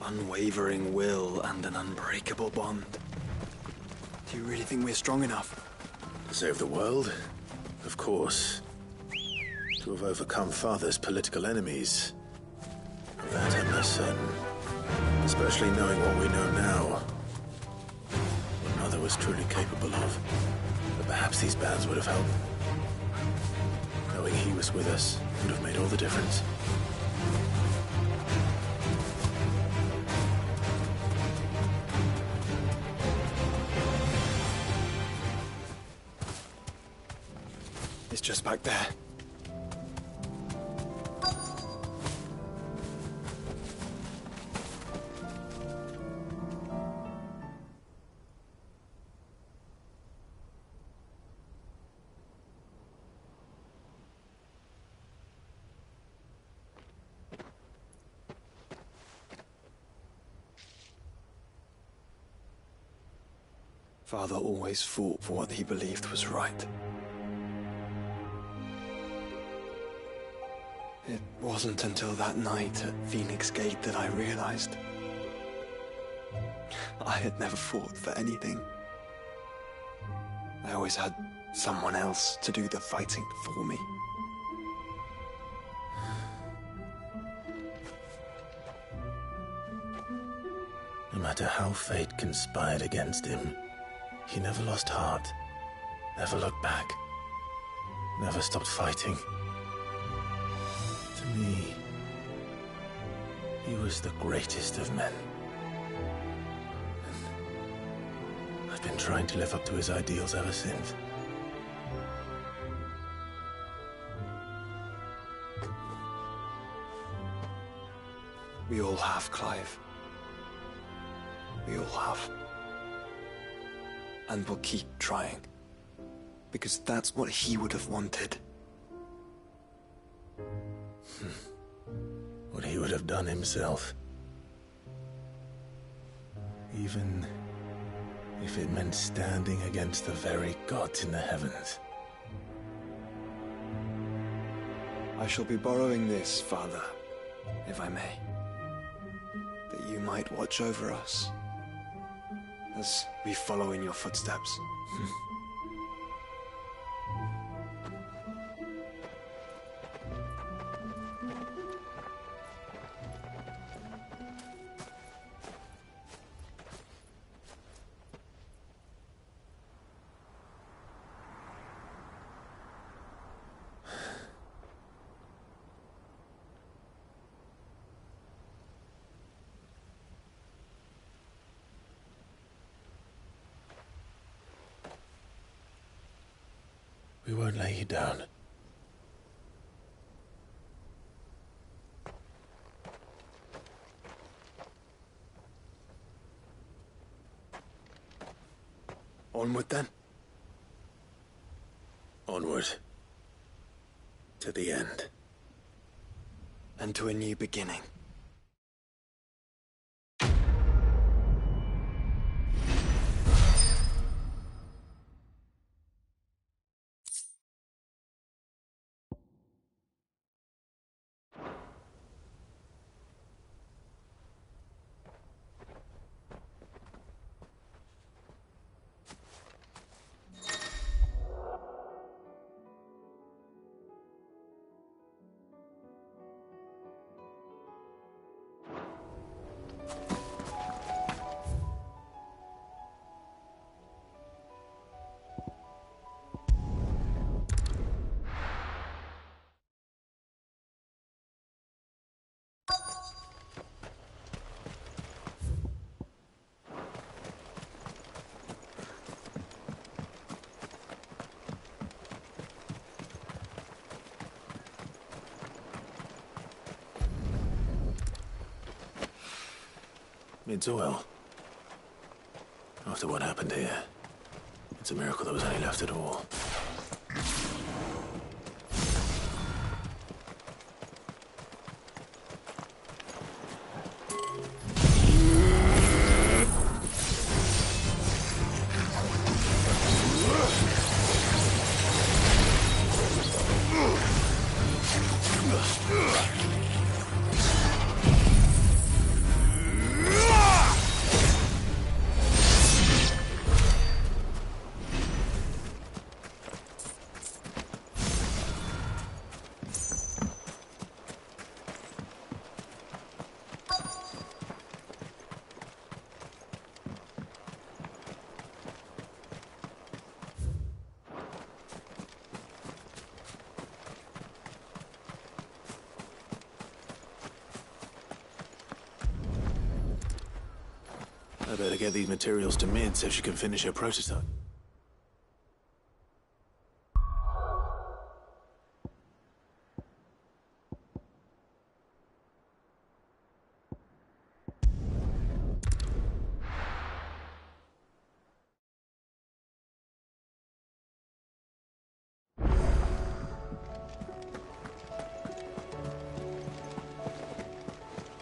Unwavering will and an unbreakable bond. Do you really think we're strong enough? To save the world? Of course. To have overcome Father's political enemies. Of that I'm less certain. Especially knowing what we know now. What Mother was truly capable of. But perhaps these bands would have helped. Knowing he was with us would have made all the difference. It's just back there. Father always fought for what he believed was right. It wasn't until that night at Phoenix Gate that I realized I had never fought for anything. I always had someone else to do the fighting for me. No matter how fate conspired against him, he never lost heart, never looked back, never stopped fighting. To me, he was the greatest of men. And I've been trying to live up to his ideals ever since. We all have, Clive. We all have. And we'll keep trying. Because that's what he would have wanted. What he would have done himself. Even if it meant standing against the very gods in the heavens. I shall be borrowing this, Father, if I may. That you might watch over us as we follow in your footsteps. We won't lay you down. Onward then? Onward. To the end. And to a new beginning. It's oil. After what happened here, it's a miracle there was any left at all. I better get these materials to Mid so she can finish her prototype.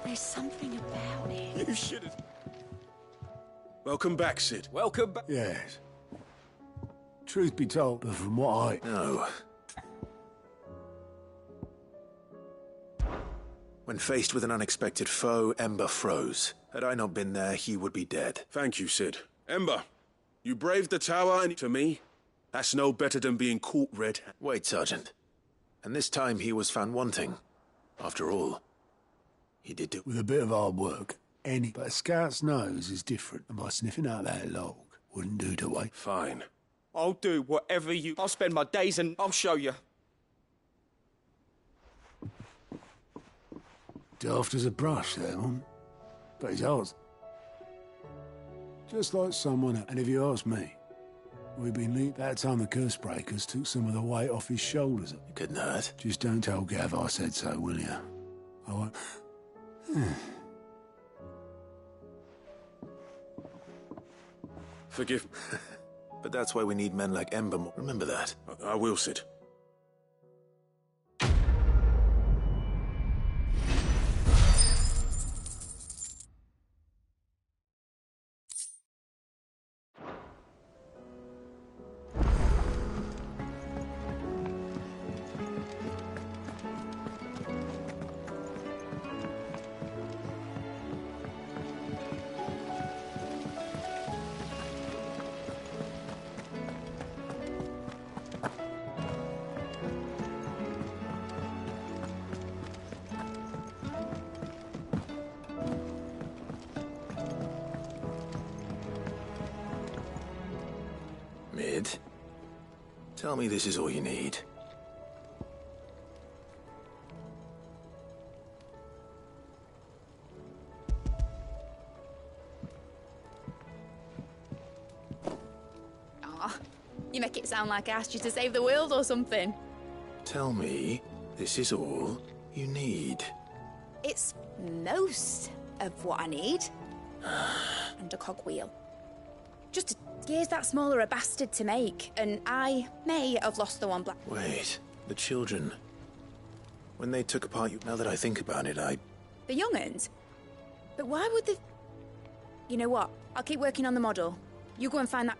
There's something about it. You should have. Welcome back, Sid. Welcome back. Yes. Truth be told, but from what I... No. When faced with an unexpected foe, Ember froze. Had I not been there, he would be dead. Thank you, Sid. Ember, you braved the tower, and to me, that's no better than being caught red. Wait, Sergeant. And this time he was found wanting. After all, he did do... With a bit of hard work, but a scout's nose is different, and by sniffing out that log, wouldn't do to wait. Fine. I'll do whatever you... I'll spend my days and I'll show you. Daft as a brush, that one. But he's ours. Just like someone else. And if you ask me, we've been linked that time the curse breakers took some of the weight off his shoulders. It couldn't hurt. Just don't tell Gav I said so, will you? I won't... Forgive me. But that's why we need men like Ember. Remember that. I will, Sid. Mid, tell me this is all you need. Aw, you make it sound like I asked you to save the world or something. Tell me this is all you need. It's most of what I need. And a cogwheel. Just gears that smaller a bastard to make, and I may have lost the one black... Wait, the children. When they took apart you... Now that I think about it, The young'uns? But why would the... You know what? I'll keep working on the model. You go and find that...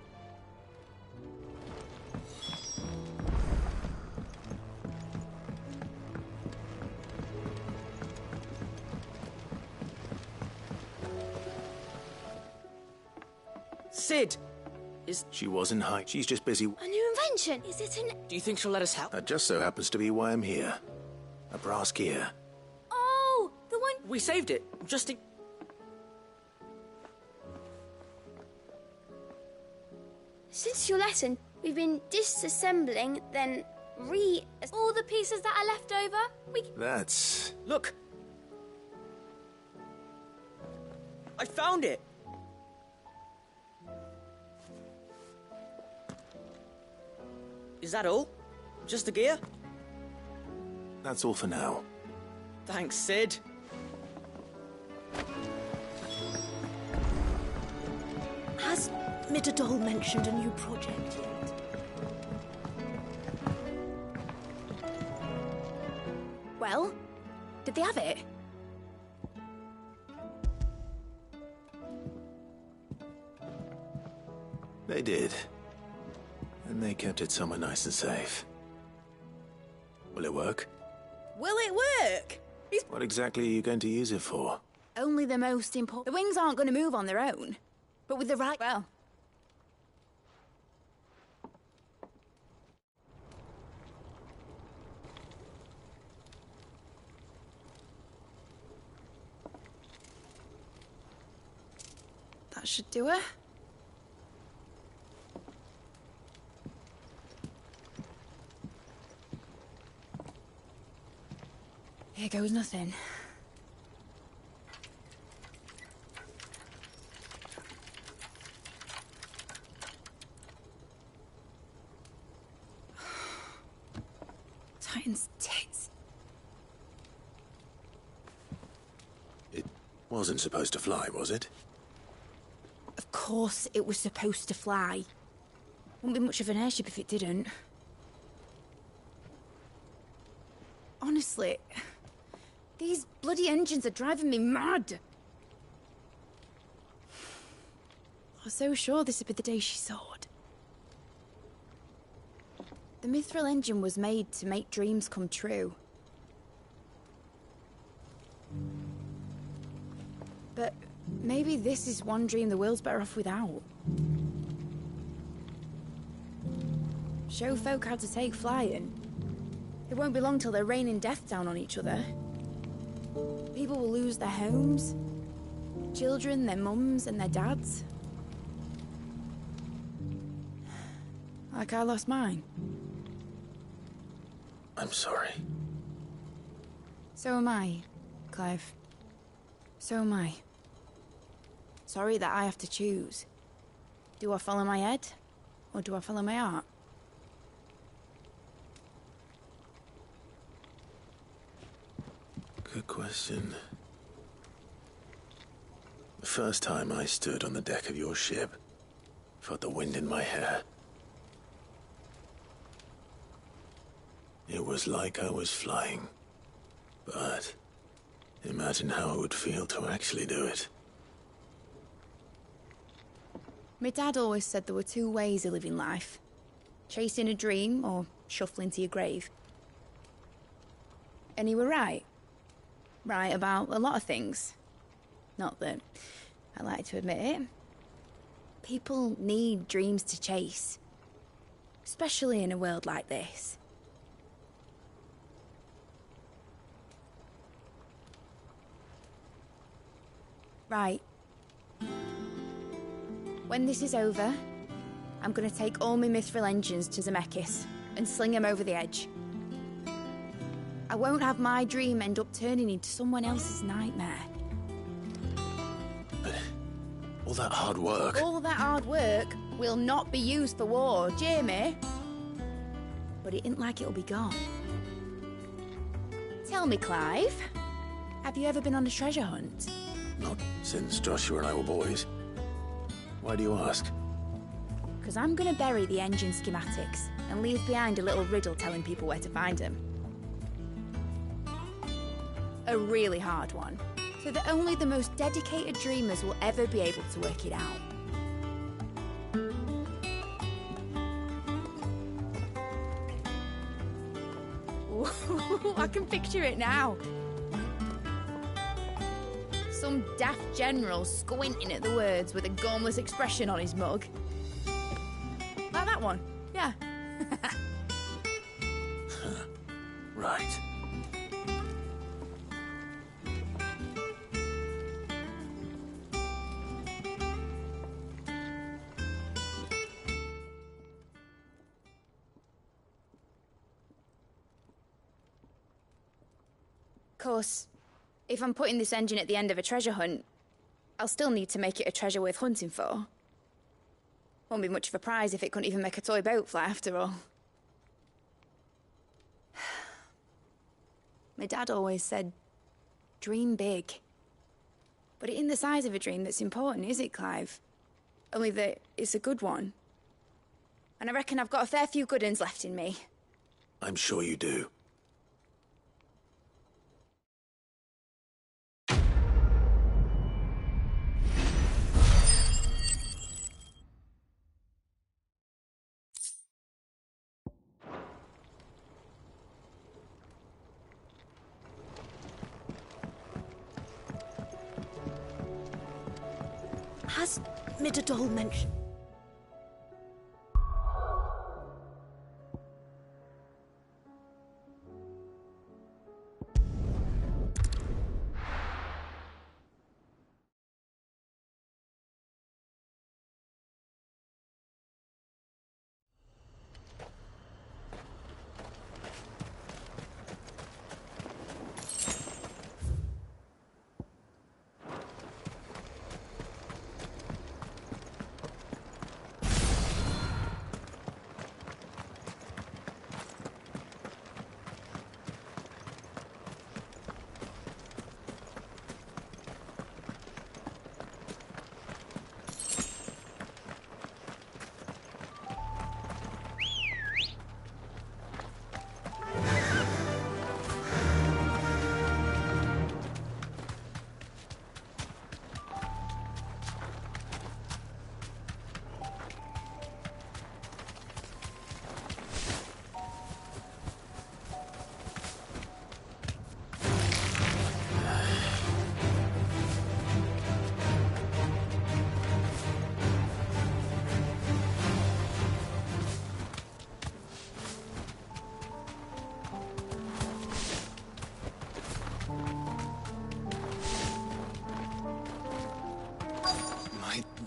Sid! She wasn't high. She's just busy. A new invention? Is it an... Do you think she'll let us help? That just so happens to be why I'm here. A brass gear. Oh, the one... We saved it, just in... Since your lesson, we've been disassembling, then all the pieces that are left over. That's... Look! I found it! Is that all? Just the gear? That's all for now. Thanks, Sid. Has Midadol mentioned a new project yet? Well, did they have it? They did. And they kept it somewhere nice and safe. Will it work? Will it work? What exactly are you going to use it for? Only the most important... The wings aren't going to move on their own. But with the right... Well... That should do it. Here goes nothing. Titan's tits. It wasn't supposed to fly, was it? Of course it was supposed to fly. Wouldn't be much of an airship if it didn't. Honestly, these bloody engines are driving me mad. I was so sure this would be the day she soared. The Mithril engine was made to make dreams come true. But maybe this is one dream the world's better off without. Show folk how to take flying. It won't be long till they're raining death down on each other. People will lose their homes. Children, their mums and their dads. Like I lost mine. I'm sorry. So am I, Clive. So am I. Sorry that I have to choose. Do I follow my head, or do I follow my heart? Good question. The first time I stood on the deck of your ship, felt the wind in my hair. It was like I was flying. But imagine how it would feel to actually do it. My dad always said there were two ways of living life. Chasing a dream or shuffling to your grave. And he were right. Right about a lot of things. Not that I like to admit it. People need dreams to chase. Especially in a world like this. Right. When this is over, I'm gonna take all my Mithril engines to Zemeckis and sling them over the edge. I won't have my dream end up turning into someone else's nightmare. But all that hard work... All that hard work will not be used for war, Jamie. But it ain't like it'll be gone. Tell me, Clive, have you ever been on a treasure hunt? Not since Joshua and I were boys. Why do you ask? Because I'm gonna bury the engine schematics and leave behind a little riddle telling people where to find them. A really hard one, so that only the most dedicated dreamers will ever be able to work it out. Ooh, I can picture it now. Some daft general squinting at the words with a gormless expression on his mug. Like that one, yeah. Right. Of course, if I'm putting this engine at the end of a treasure hunt, I'll still need to make it a treasure worth hunting for. Won't be much of a prize if it couldn't even make a toy boat fly after all. My dad always said, dream big. But it ain't the size of a dream that's important, is it, Clive? Only that it's a good one. And I reckon I've got a fair few good uns left in me. I'm sure you do. Has Midadol mentioned...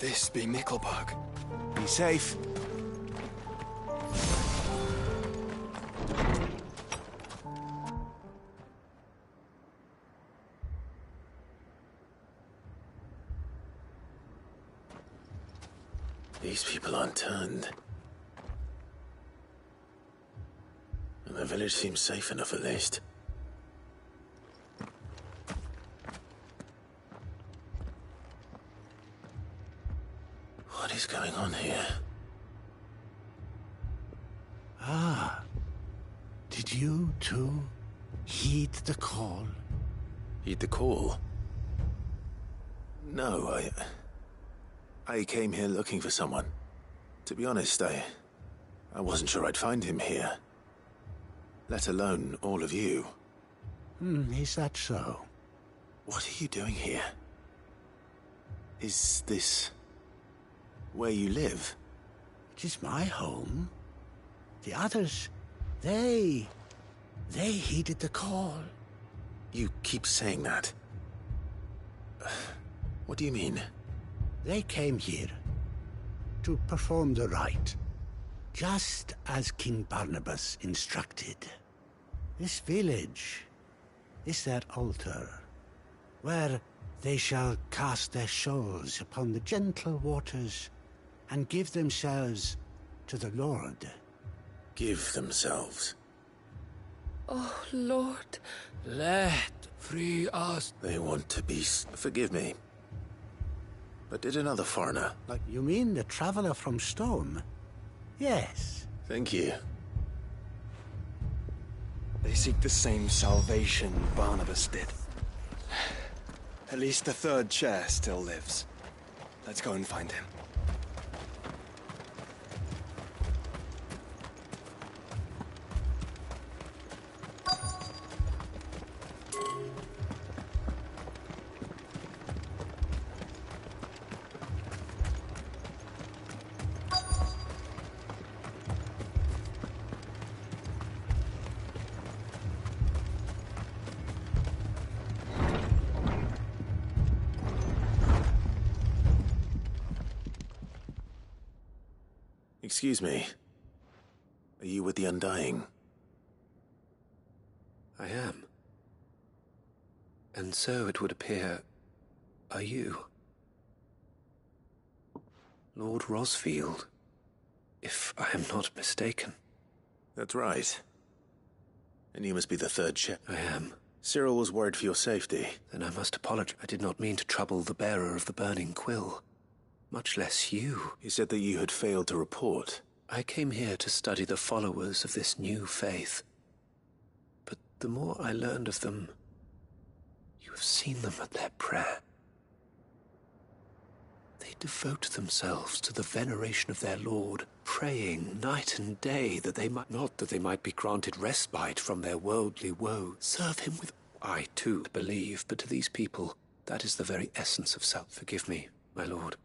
this be Mickelberg? Be safe. These people aren't turned. And the village seems safe enough at least. What is going on here? Ah. Did you too heed the call? Heed the call? No, I came here looking for someone. To be honest, I wasn't sure I'd find him here. Let alone all of you. Is that so? What are you doing here? Is this where you live? It is my home. The others, they heeded the call. You keep saying that. What do you mean? They came here to perform the rite, just as King Barnabas instructed. This village is their altar, where they shall cast their souls upon the gentle waters and give themselves to the Lord. Give themselves? Oh, Lord, let free us. They want to be... Forgive me. But did another foreigner... Like, you mean the traveler from Stone? Yes. Thank you. They seek the same salvation Barnabas did. At least the third chair still lives. Let's go and find him. Excuse me. Are you with the Undying? I am. And so it would appear, are you? Lord Rosfield, if I am not mistaken. That's right. And you must be the third chair. I am. Cyril was worried for your safety. Then I must apologize. I did not mean to trouble the bearer of the burning quill. Much less you. He said that you had failed to report. I came here to study the followers of this new faith. But the more I learned of them, you have seen them at their prayer. They devote themselves to the veneration of their Lord, praying night and day that they might not that they might be granted respite from their worldly woe. Serve him with... I too believe, but to these people, that is the very essence of self. Forgive me, my lord.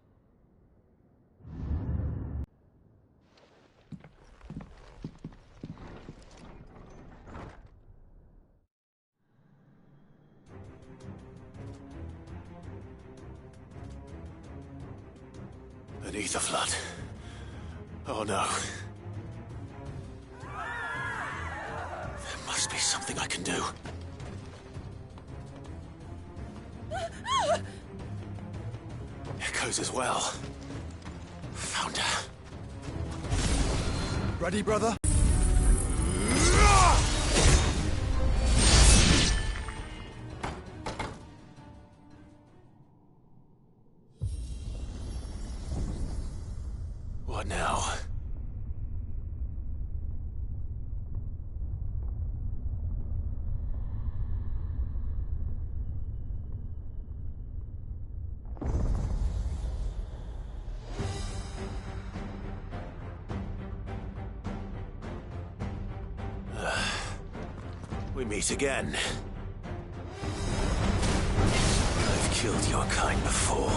Beneath the flood. Oh no. There must be something I can do. Echoes as well. Found her. Ready, brother? What now? We meet again. I've killed your kind before.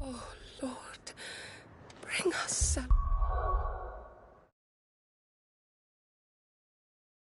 Oh, Lord, bring us salvation.